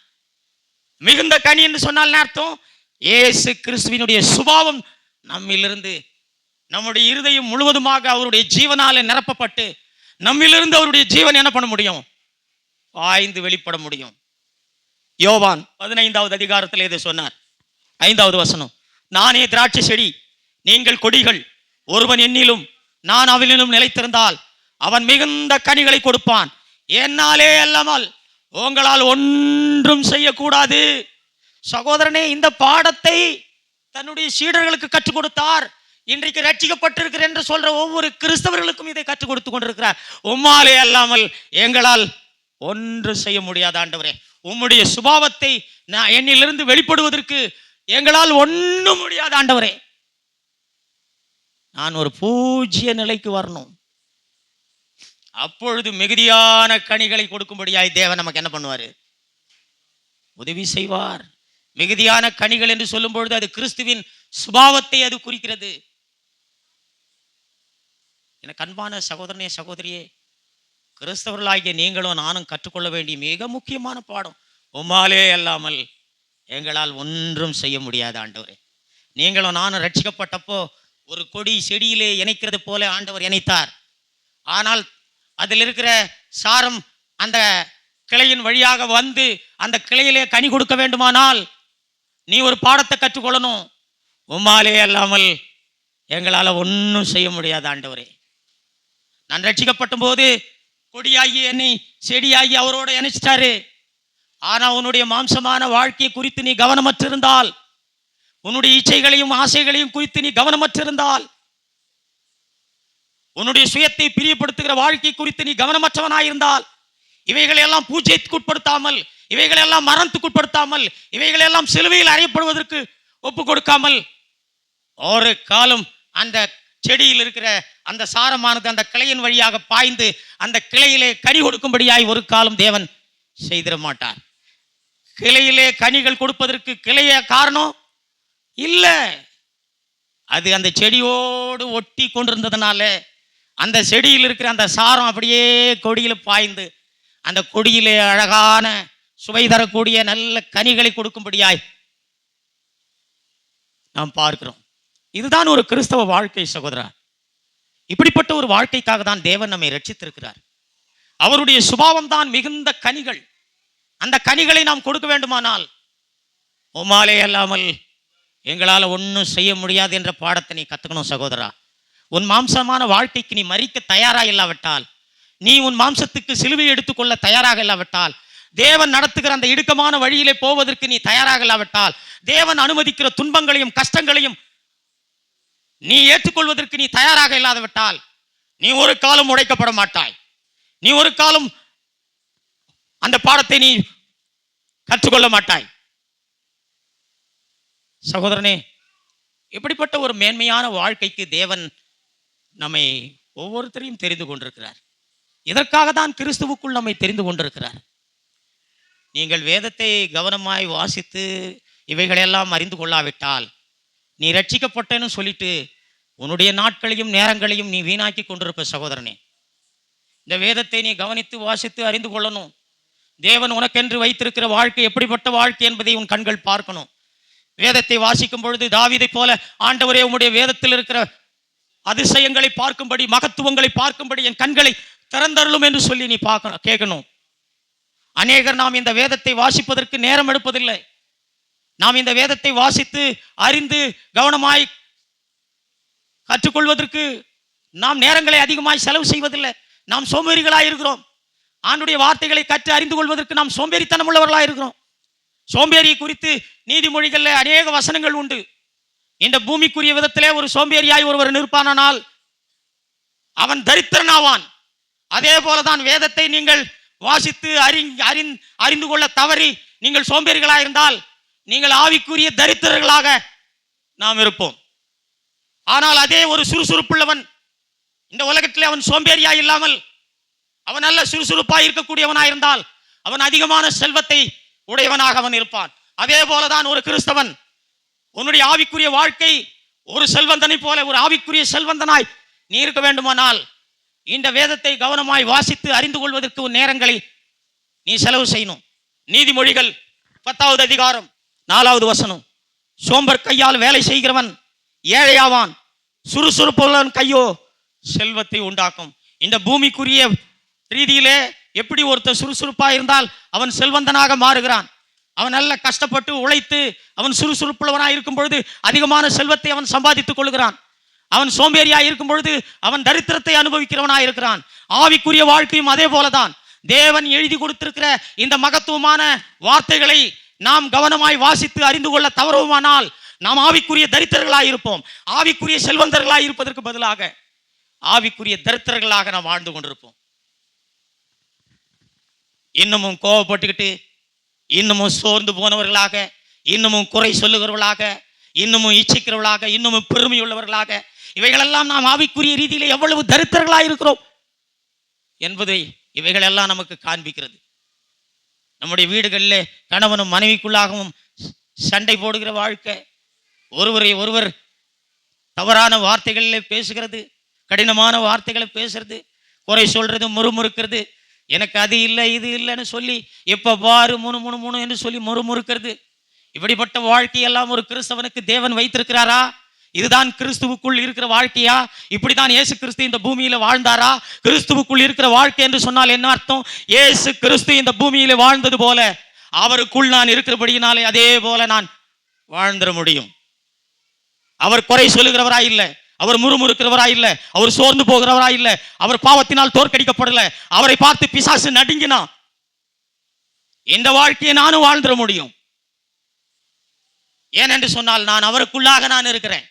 மிகுந்த கனி என்று சொன்னால் அர்த்தம், இயேசு கிறிஸ்துவினுடைய சுபாவம் நம்மிலிருந்து, நம்முடைய இருதயம் முழுவதுமாக அவருடைய ஜீவனால நிரப்பப்பட்டு நம்மிலிருந்து அவருடைய ஜீவன் என்ன பண்ண முடியும்? பாய்ந்து வெளிப்பட முடியும். யோவான் 15வது அதிகாரத்தில் இதை சொன்னார். 5வது வசனம், நானே திராட்சை செடி, நீங்கள் கொடிகள். ஒருவன் என்னிலும் நான் அவனிலும் நிலைத்திருந்தால் அவன் மிகுந்த கனிகளை கொடுப்பான். என்னாலே அல்லாமல் உங்களால் ஒன்றும் செய்யக்கூடாது. சகோதரனே, இந்த பாடத்தை தன்னுடைய சீடர்களுக்கு கற்றுக் கொடுத்தார். இன்றைக்கு ரட்சிக்கப்பட்டிருக்கிறேன் என்று சொல்ற ஒவ்வொரு கிறிஸ்தவர்களுக்கும் இதை கற்றுக் கொடுத்து கொண்டிருக்கிறார். உம்மாலே அல்லாமல் எங்களால் ஒன்று செய்ய முடியாது ஆண்டவரே. உம்முடைய சுபாவத்தை நான் என்னிலிருந்து வெளிப்படுவதற்கு எங்களால் ஒன்றும் முடியாது ஆண்டவரே. நான் ஒரு பூஜ்ய நிலைக்கு வரணும். அப்பொழுது மிகுதியான கனிகளை கொடுக்கும்படியாய் தேவன் நமக்கு என்ன பண்ணுவார்? உதவி செய்வார். மிகுதியான கனிகள் என்று சொல்லும் பொழுது அது கிறிஸ்துவின் சுபாவத்தை அது குறிக்கிறது. எனக்கு அன்பான சகோதரனே, சகோதரியே, கிறிஸ்தவர்களாகிய நீங்களும் நானும் கற்றுக்கொள்ள வேண்டிய மிக முக்கியமான பாடம், உம்மாலே அல்லாமல் எங்களால் ஒன்றும் செய்ய முடியாது ஆண்டவரே. நீங்களும் நானும் ரட்சிக்கப்பட்டப்போ ஒரு கொடி செடியிலே இணைக்கிறது போல ஆண்டவர் இணைத்தார். ஆனால் அதில் இருக்கிற சாரம் அந்த கிளையின் வழியாக வந்து அந்த கிளையிலே கனி கொடுக்க வேண்டுமானால் நீ ஒரு பாடத்தை கற்றுக்கொள்ளணும். உம்மாலே அல்லாமல் எங்களால் ஒன்றும் செய்ய முடியாது ஆண்டவரே. நான் ரட்சிக்கப்பட்ட போது கொடியாகி என்னை செடியாகி அவரோட இணைச்சிட்டாரு. ஆனால் உன்னுடைய மாம்சமான வாழ்க்கையை குறித்து நீ கவனமற்றிருந்தால், உன்னுடைய இச்சைகளையும் ஆசைகளையும் குறித்து நீ கவனமற்றிருந்தால், உன்னுடைய சுயத்தை பிரியப்படுத்துகிற வாழ்க்கை குறித்து நீ கவனமற்றவனாயிருந்தால், இவைகளெல்லாம் பூஜ்யத்துக்கு உட்படுத்தாமல், இவைகளெல்லாம் மரணத்துக்கு உட்படுத்தாமல், இவைகளெல்லாம் சிலுவையில் அறையப்படுவதற்கு ஒப்பு கொடுக்காமல் ஒரு காலம் அந்த செடியில் இருக்கிற அந்த சாரமானது அந்த கிளையின் வழியாக பாய்ந்து அந்த கிளையிலே கனி கொடுக்கும்படியாய் ஒரு காலம் தேவன் செய்திட மாட்டார். கிளையிலே கனிகள் கொடுப்பதற்கு கிளைய காரணம் இல்லை, அது அந்த செடியோடு ஒட்டி கொண்டிருந்ததுனால அந்த செடியில் இருக்கிற அந்த சாரம் அப்படியே கொடியில் பாய்ந்து அந்த கொடியிலே அழகான சுவை தரக்கூடிய நல்ல கனிகளை கொடுக்கும்படியாய் நாம் பார்க்கிறோம். இதுதான் ஒரு கிறிஸ்தவ வாழ்க்கை சகோதரா. இப்படிப்பட்ட ஒரு வாழ்க்கைக்காக தான் தேவன் நம்மை ரட்சித்திருக்கிறார். அவருடைய சுபாவம் தான் மிகுந்த கனிகள். அந்த கனிகளை நாம் கொடுக்க வேண்டுமானால் உம்மாலே அல்லாமல் எங்களால் ஒன்றும் செய்ய முடியாது என்ற பாடத்தை நீ கற்றுக்கணும் சகோதரா. உன் மாம்சமான வாழ்க்கைக்கு நீ மரிக்க தயாராக இல்லாவிட்டால், நீ உன் மாம்சத்துக்கு சிலுவை எடுத்துக்கொள்ள தயாராக இல்லாவிட்டால், தேவன் நடத்துகிற அந்த இடுக்கமான வழியிலே போவதற்கு நீ தயாராக இல்லாவிட்டால், தேவன் அனுமதிக்கிற துன்பங்களையும் கஷ்டங்களையும் நீ ஏற்றுக்கொள்வதற்கு நீ தயாராக இல்லாதவிட்டால், நீ ஒரு காலம் உடைக்கப்பட மாட்டாய். நீ ஒரு காலம் அந்த பாடத்தை நீ கற்றுக்கொள்ள மாட்டாய். சகோதரனே, இப்படிப்பட்ட ஒரு மேன்மையான வாழ்க்கைக்கு தேவன் நம்மை ஒவ்வொருத்தரையும் தெரிந்து கொண்டிருக்கிறார். இதற்காக தான் கிறிஸ்துவுக்குள் நம்மை தெரிந்து கொண்டிருக்கிறார். நீங்கள் வேதத்தை கவனமாய் வாசித்து இவைகளெல்லாம் அறிந்து கொள்ளாவிட்டால், நீ ரட்சிக்கப்பட்டேன்னு சொல்லிட்டு உன்னுடைய நாட்களையும் நேரங்களையும் நீ வீணாக்கி கொண்டிருப்ப. சகோதரனே, இந்த வேதத்தை நீ கவனித்து வாசித்து அறிந்து கொள்ளணும். தேவன் உனக்கென்று வைத்திருக்கிற வாழ்க்கை எப்படிப்பட்ட வாழ்க்கை என்பதை உன் கண்கள் பார்க்கணும். வேதத்தை வாசிக்கும் பொழுது தாவீதை போல, ஆண்டவரே உம்முடைய வேதத்தில் இருக்கிற அதிசயங்களை பார்க்கும்படி, மகத்துவங்களை பார்க்கும்படி என் கண்களை திறந்தருளும் என்று சொல்லி நீ பார்க்கணும், கேட்கணும். அநேகர் நாம் இந்த வேதத்தை வாசிப்பதற்கு நேரம் எடுப்பதில்லை. நாம் இந்த வேதத்தை வாசித்து அறிந்து கவனமாய் கற்றுக்கொள்வதற்கு நாம் நேரங்களை அதிகமாய் செலவு செய்வதில்லை. நாம் சோம்பேறிகளாய் இருக்கிறோம். ஆண்டுடைய வார்த்தைகளை கற்று அறிந்து கொள்வதற்கு நாம் சோம்பேறித்தனம் உள்ளவர்களாக இருக்கிறோம். சோம்பேறி குறித்து நீதிமொழிகளில் அநேக வசனங்கள் உண்டு. இந்த பூமிக்குரிய விதத்திலே ஒரு சோம்பேறியாய் ஒருவர் நிற்பானால் அவன் தரித்திரனாவான். அதே போலதான் வேதத்தை நீங்கள் வாசித்து அறிந்து கொள்ள தவறி நீங்கள் சோம்பேறிகளாக இருந்தால் நீங்கள் ஆவிக்குரிய தரித்திரர்களாக நாம் இருப்போம். ஆனால் அதே ஒரு சுறுசுறுப்புள்ளவன், இந்த உலகத்தில் அவன் சோம்பேறியா இல்லாமல் அவன் நல்ல சுறுசுறுப்பாக இருக்கக்கூடியவனாக இருந்தால் அவன் அதிகமான செல்வத்தை உடையவனாக அவன் இருப்பான். அதே போலதான் ஒரு கிறிஸ்தவன், உன்னுடைய ஆவிக்குரிய வாழ்க்கை ஒரு செல்வந்தனை போல ஒரு ஆவிக்குரிய செல்வந்தனாய் நீ இருக்க வேண்டுமானால் இந்த வேதத்தை கவனமாய் வாசித்து அறிந்து கொள்வதற்கு உன் நேரங்களை நீ செலவு செய்யணும். நீதிமொழிகள் 10வது அதிகாரம் 4வது வசனம், சோம்பர் கையால் வேலை செய்கிறவன் ஏழையாவான், சுறுசுறுப்புள்ளவன் கையோ செல்வத்தை உண்டாக்கும். இந்த பூமிக்குரிய ரீதியிலே எப்படி ஒருத்தர் சுறுசுறுப்பாக இருந்தால் அவன் செல்வந்தனாக மாறுகிறான். அவன் நல்ல கஷ்டப்பட்டு உழைத்து அவன் சுறுசுறுப்புள்ளவனாக இருக்கும் பொழுது அதிகமான செல்வத்தை அவன் சம்பாதித்துக் கொள்கிறான். அவன் சோம்பேறியாய் இருக்கும் பொழுது அவன் தரித்திரத்தை அனுபவிக்கிறவனாய் இருக்கிறான். ஆவிக்குரிய வாழ்க்கையும் அதே போலதான். தேவன் எழுதி கொடுத்திருக்கிற இந்த மகத்துவமான வார்த்தைகளை நாம் கவனமாய் வாசித்து அறிந்து கொள்ள தவறுவோமானால் நாம் ஆவிக்குரிய தரித்திரர்களாய் இருப்போம். ஆவிக்குரிய செல்வந்தர்களாய் இருப்பதற்கு பதிலாக ஆவிக்குரிய தரித்திரர்களாக நாம் வாழ்ந்து கொண்டிருப்போம். இன்னமும் கோபப்பட்டுக்கிட்டு, இன்னமும் சோர்ந்து போனவர்களாக, இன்னமும் குறை சொல்லுகிறவர்களாக, இன்னமும் இச்சிக்கிறவர்களாக, இன்னமும் பெருமை உள்ளவர்களாக, இவைகளெல்லாம் நாம் ஆவிக்குரிய ரீதியில் எவ்வளவு தரித்திரர்களாக இருக்கிறோம் என்பதை இவைகளெல்லாம் நமக்கு காண்பிக்கிறது. நம்முடைய வீடுகளில் கணவனும் மனைவிக்குள்ளாகவும் சண்டை போடுகிற வாழ்க்கை, ஒருவரை ஒருவர் தவறான வார்த்தைகளில் பேசுகிறது, கடினமான வார்த்தைகளை பேசுறது, குறை சொல்றது, முறுமுறுக்கிறது, எனக்கு அது இல்லை இது இல்லைன்னு சொல்லி எப்போ பாரு முணு முணு முணு என்று சொல்லி முறுமுறுக்கிறது. இப்படிப்பட்ட வாழ்க்கையெல்லாம் ஒரு கிறிஸ்தவனுக்கு தேவன் வைத்திருக்கிறாரா? இதுதான் கிறிஸ்துவுக்குள் இருக்கிற வாழ்க்கையா? இப்படிதான் இயேசு கிறிஸ்து இந்த பூமியில வாழ்ந்தாரா? கிறிஸ்துவுக்குள் இருக்கிற வாழ்க்கை என்று சொன்னால் என்ன அர்த்தம்? இயேசு கிறிஸ்து இந்த பூமியில வாழ்ந்தது போல அவருக்குள் நான் இருக்கிறபடியினாலே அதே போல நான் வாழ்ந்துட முடியும். அவர் குறை சொல்லுகிறவரா இல்லை, அவர் முறுமுறுக்கிறவரா இல்லை, அவர் சோர்ந்து போகிறவரா இல்லை, அவர் பாவத்தினால் தோற்கடிக்கப்படல, அவரை பார்த்து பிசாசு நடுங்கினா இந்த வாழ்க்கையை நானும் வாழ்ந்துட முடியும். ஏனென்று சொன்னால் நான் அவருக்குள்ளாக நான் இருக்கிறேன்.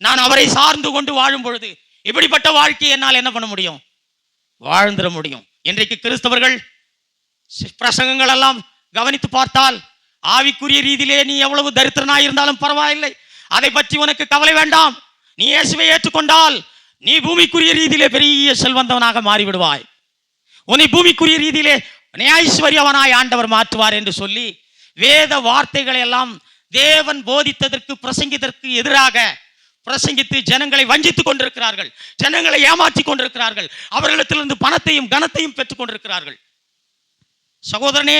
நான் அவரை சார்ந்து கொண்டு வாழும் பொழுது இப்படிப்பட்ட வாழ்க்கையை என்னால் என்ன பண்ண முடியும்? வாழ்ந்துட முடியும். இன்றைக்கு கிறிஸ்தவர்கள் பிரசங்கங்கள் எல்லாம் கவனித்து பார்த்தால் ஆவிக்குரிய ரீதியிலே நீ எவ்வளவு தரித்திரனாய் இருந்தாலும் பரவாயில்லை, அதை பற்றி உனக்கு கவலை வேண்டாம். நீ இயேசுவை ஏற்றுக்கொண்டால் நீ பூமிக்குரிய ரீதியிலே பெரிய செல்வந்தவனாக மாறிவிடுவாய். உன்னை பூமிக்குரிய ரீதியிலே ஐஸ்வர்யவனாய் ஆண்டவர் மாற்றுவார் என்று சொல்லி வேத வார்த்தைகளை எல்லாம் தேவன் போதித்ததற்கு பிரசங்கித்ததற்கு எதிராக பிரசங்கித்து ஜனங்களை வஞ்சித்துக் கொண்டிருக்கிறார்கள், ஜனங்களை ஏமாற்றி கொண்டிருக்கிறார்கள், அவர்களிடத்திலிருந்து பணத்தையும் கனத்தையும் பெற்றுக் கொண்டிருக்கிறார்கள். சகோதரனே,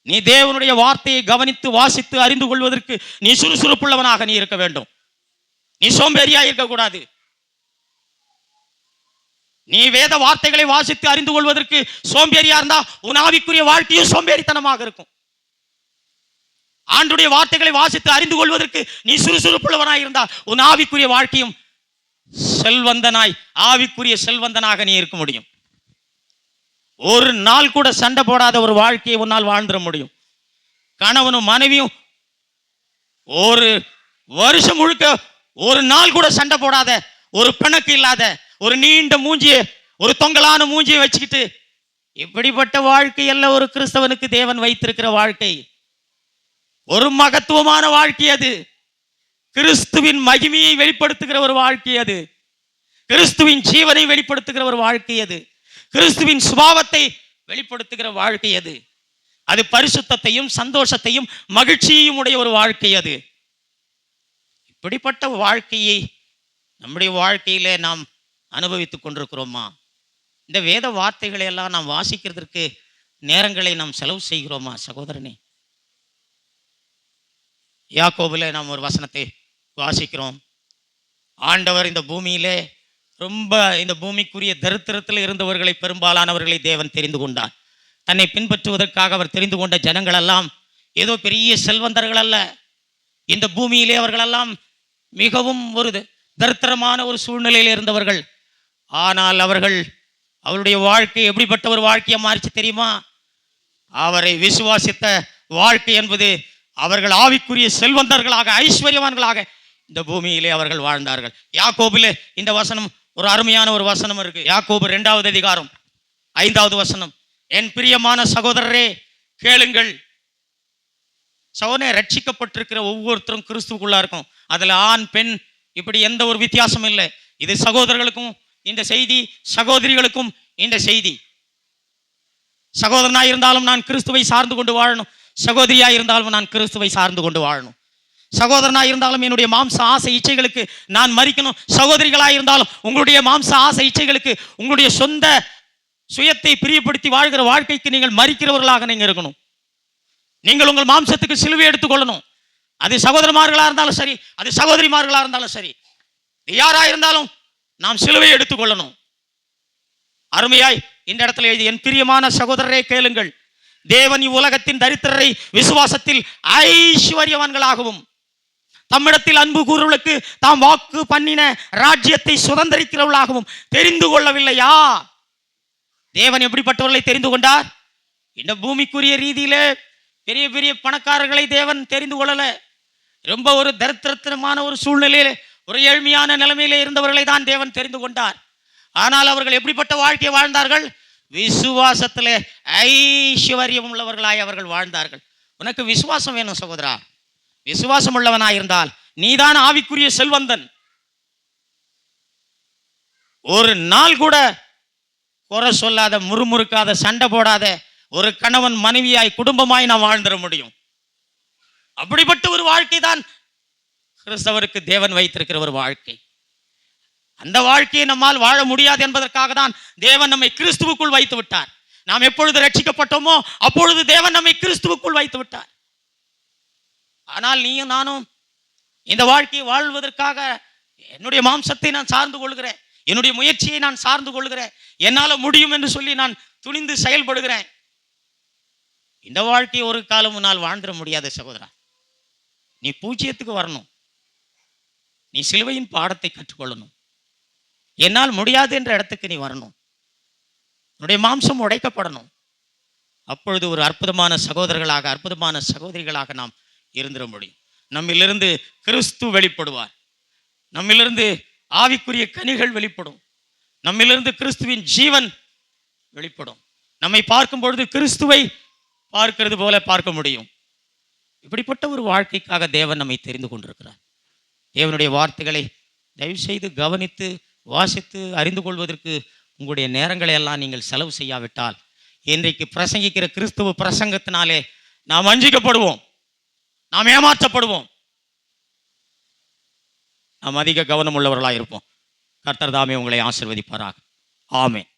நீ தேவனுடைய வார்த்தையை கவனித்து வாசித்து அறிந்து கொள்வதற்கு நீ சுறுசுறுப்புள்ளவனாக நீ இருக்க வேண்டும். நீ சோம்பேறியா இருக்கக்கூடாது. நீ வேத வார்த்தைகளை வாசித்து அறிந்து கொள்வதற்கு சோம்பேறியா இருந்தா உன் ஆவிக்குரிய வாழ்க்கையும் சோம்பேறித்தனமாக இருக்கும். ஆண்டுடைய வார்த்தைகளை வாசித்து அறிந்து கொள்வதற்கு நீ சுறுசுறுப்புள்ளவனாய் இருந்தால் உன் ஆவிக்குரிய வாழ்க்கையும் செல்வந்தனாய் ஆவிக்குரிய செல்வந்தனாக நீ இருக்க முடியும். ஒரு நாள் கூட சண்டை போடாத ஒரு வாழ்க்கையை உன்னால் வாழ்ந்துட முடியும். கணவனும் மனைவியும் ஒரு வருஷம் முழுக்க ஒரு நாள் கூட சண்டை போடாத, ஒரு பிணக்கு இல்லாத, ஒரு நீண்ட மூஞ்சிய, ஒரு தொங்கலான மூஞ்சியை வச்சுக்கிட்டு, இப்படிப்பட்ட வாழ்க்கை அல்ல ஒரு கிறிஸ்தவனுக்கு தேவன் வைத்திருக்கிற வாழ்க்கை. ஒரு மகத்துவமான வாழ்க்கை அது. கிறிஸ்துவின் மகிமையை வெளிப்படுத்துகிற ஒரு வாழ்க்கை அது. கிறிஸ்துவின் ஜீவனை வெளிப்படுத்துகிற ஒரு வாழ்க்கை அது. கிறிஸ்துவின் சுபாவத்தை வெளிப்படுத்துகிற வாழ்க்கை அது. அது பரிசுத்தத்தையும் சந்தோஷத்தையும் மகிழ்ச்சியையும் உடைய ஒரு வாழ்க்கை அது. இப்படிப்பட்ட வாழ்க்கையை நம்முடைய வாழ்க்கையில நாம் அனுபவித்துக் கொண்டிருக்கிறோமா? இந்த வேத வார்த்தைகளை எல்லாம் நாம் வாசிக்கிறதற்கு நேரங்களை நாம் செலவு செய்கிறோமா சகோதரனே? யாக்கோபுல நாம் ஒரு வசனத்தை வாசிக்கிறோம். ஆண்டவர் இந்த பூமியிலே ரொம்ப இந்த பூமிக்குரிய தரித்திரத்தில் இருந்தவர்களை, பெரும்பாலானவர்களை தேவன் தெரிந்து கொண்டார். தன்னை பின்பற்றுவதற்காக அவர் தெரிந்து கொண்ட ஜனங்கள் எல்லாம் ஏதோ பெரிய செல்வந்தர்கள் அல்ல. இந்த பூமியிலே அவர்களெல்லாம் மிகவும் ஒரு தரித்திரமான ஒரு சூழ்நிலையில் இருந்தவர்கள். ஆனால் அவருடைய வாழ்க்கை எப்படிப்பட்ட ஒரு வாழ்க்கையை மாறிச்சு தெரியுமா? அவரை விசுவாசித்த வாழ்க்கை என்பது அவர்கள் ஆவிக்குரிய செல்வந்தர்களாக, ஐஸ்வர்யவான்களாக இந்த பூமியிலே அவர்கள் வாழ்ந்தார்கள். யாக்கோபிலே இந்த வசனம் ஒரு அருமையான ஒரு வசனம் இருக்கு. யாக்கோபு 2வது அதிகாரம் 5வது வசனம், என் பிரியமான சகோதரரே கேளுங்கள். சகோதரனே, ரட்சிக்கப்பட்டிருக்கிற ஒவ்வொருத்தரும் கிறிஸ்துவுக்குள்ளா இருக்கும். அதுல ஆண் பெண் இப்படி எந்த ஒரு வித்தியாசமும் இல்லை. இது சகோதரர்களுக்கும் இந்த செய்தி, சகோதரிகளுக்கும் இந்த செய்தி. சகோதரனாய் இருந்தாலும் நான் கிறிஸ்துவை சார்ந்து கொண்டு வாழணும். சகோதரியாய் இருந்தாலும் நான் கிறிஸ்துவை சார்ந்து கொண்டு வாழணும். சகோதரனாய் இருந்தாலும் என்னுடைய மாம்ச ஆசை இச்சைகளுக்கு நான் மறிக்கணும். சகோதரிகளாய் இருந்தாலும் உங்களுடைய மாம்ச ஆசை இச்சைகளுக்கு, உங்களுடைய சொந்த சுயத்தை பிரியப்படுத்தி வாழ்கிற வாழ்க்கைக்கு நீங்கள் மறிக்கிறவர்களாக நீங்கள் இருக்கணும். நீங்கள் உங்கள் மாம்சத்துக்கு சிலுவை எடுத்துக்கொள்ளணும். அது சகோதரமார்களா இருந்தாலும் சரி, அது சகோதரிமார்களா இருந்தாலும் சரி, யாரா இருந்தாலும் நாம் சிலுவை எடுத்துக்கொள்ளணும். அருமையாய் இந்த இடத்துல எழுதி, என் பிரியமான சகோதரரே கேளுங்கள். தேவன் இவ்வுலகத்தின் தரித்திரரை விசுவாசத்தில் ஐஸ்வர்யவான்களாகவும் தம்மிடத்தில் அன்பு கூறுவர்களுக்கு தாம் வாக்கு பண்ணின ராஜ்யத்தை சுதந்திரிக்கிறவர்களாகவும் தெரிந்து கொள்ளவில்லையா? தேவன் எப்படிப்பட்டவர்களை தெரிந்து கொண்டார்? இந்த பூமிக்குரிய ரீதியில பெரிய பெரிய பணக்காரர்களை தேவன் தெரிந்து கொள்ளல. ரொம்ப ஒரு தரித்திரமான ஒரு சூழ்நிலையில, ஒரு ஏழ்மையான நிலைமையில இருந்தவர்களை தான் தேவன் தெரிந்து கொண்டார். ஆனால் அவர்கள் எப்படிப்பட்ட வாழ்க்கையை வாழ்ந்தார்கள்? விசுவாசத்திலே ஐஸ்வர்யம் உள்ளவர்களாய் அவர்கள் வாழ்ந்தார்கள். உனக்கு விசுவாசம் வேணும் சகோதரா. விசுவாசம் உள்ளவனாயிருந்தால் நீதான் ஆவிக்குரிய செல்வந்தன். ஒரு நாள் கூட குறை சொல்லாத, முறுமுறுக்காத, சண்டை போடாத ஒரு கணவன் மனைவியாய் குடும்பமாய் நாம் வாழ்ந்துட முடியும். அப்படிப்பட்ட ஒரு வாழ்க்கை தான் கிறிஸ்தவருக்கு தேவன் வைத்திருக்கிற ஒரு வாழ்க்கை. அந்த வாழ்க்கையை நம்மால் வாழ முடியாது என்பதற்காக தான் தேவன் நம்மை கிறிஸ்துவுக்குள் வைத்து விட்டார். நாம் எப்பொழுது ரட்சிக்கப்பட்டோமோ அப்பொழுது தேவன் நம்மை கிறிஸ்துவுக்குள் வைத்து விட்டார். ஆனால் நீயும் நானும் இந்த வாழ்க்கையை வாழ்வதற்காக என்னுடைய மாம்சத்தை நான் சார்ந்து கொள்கிறேன், என்னுடைய முயற்சியை நான் சார்ந்து கொள்கிறேன், என்னால முடியும் என்று சொல்லி நான் துணிந்து செயல்படுகிறேன். இந்த வாழ்க்கையை ஒரு காலம் முன்னால் வாழ்ந்துட முடியாது சகோதரா. நீ பூஜ்ஜியத்துக்கு வரணும். நீ சிலுவையின் பாடத்தை கற்றுக்கொள்ளணும். என்னால் முடியாது என்ற இடத்துக்கு நீ வரணும். உன்னுடைய மாம்சம் உடைக்கப்படணும். அப்பொழுது ஒரு அற்புதமான சகோதரர்களாக, அற்புதமான சகோதரிகளாக நாம் இருந்திட முடியும். நம்மிலிருந்து கிறிஸ்து வெளிப்படுவார். நம்மிலிருந்து ஆவிக்குரிய கனிகள் வெளிப்படும். நம்மிலிருந்து கிறிஸ்துவின் ஜீவன் வெளிப்படும். நம்மை பார்க்கும் பொழுது கிறிஸ்துவை பார்க்கிறது போல பார்க்க முடியும். இப்படிப்பட்ட ஒரு வாழ்க்கைக்காக தேவன் நம்மை தெரிந்து கொண்டிருக்கிறார். தேவனுடைய வார்த்தைகளை தயவு செய்து கவனித்து வாசித்து அறிந்து கொள்வதற்கு உங்களுடைய நேரங்களை எல்லாம் நீங்கள் செலவு செய்யாவிட்டால் இன்றைக்கு பிரசங்கிக்கிற கிறிஸ்துவ பிரசங்கத்தினாலே நாம் வஞ்சிக்கப்படுவோம், நாம் ஏமாற்றப்படுவோம், நாம் அதிக கவனம் உள்ளவர்களாக இருப்போம். கர்த்தர் தாமே உங்களை ஆசீர்வதிப்பாராக. ஆமென்.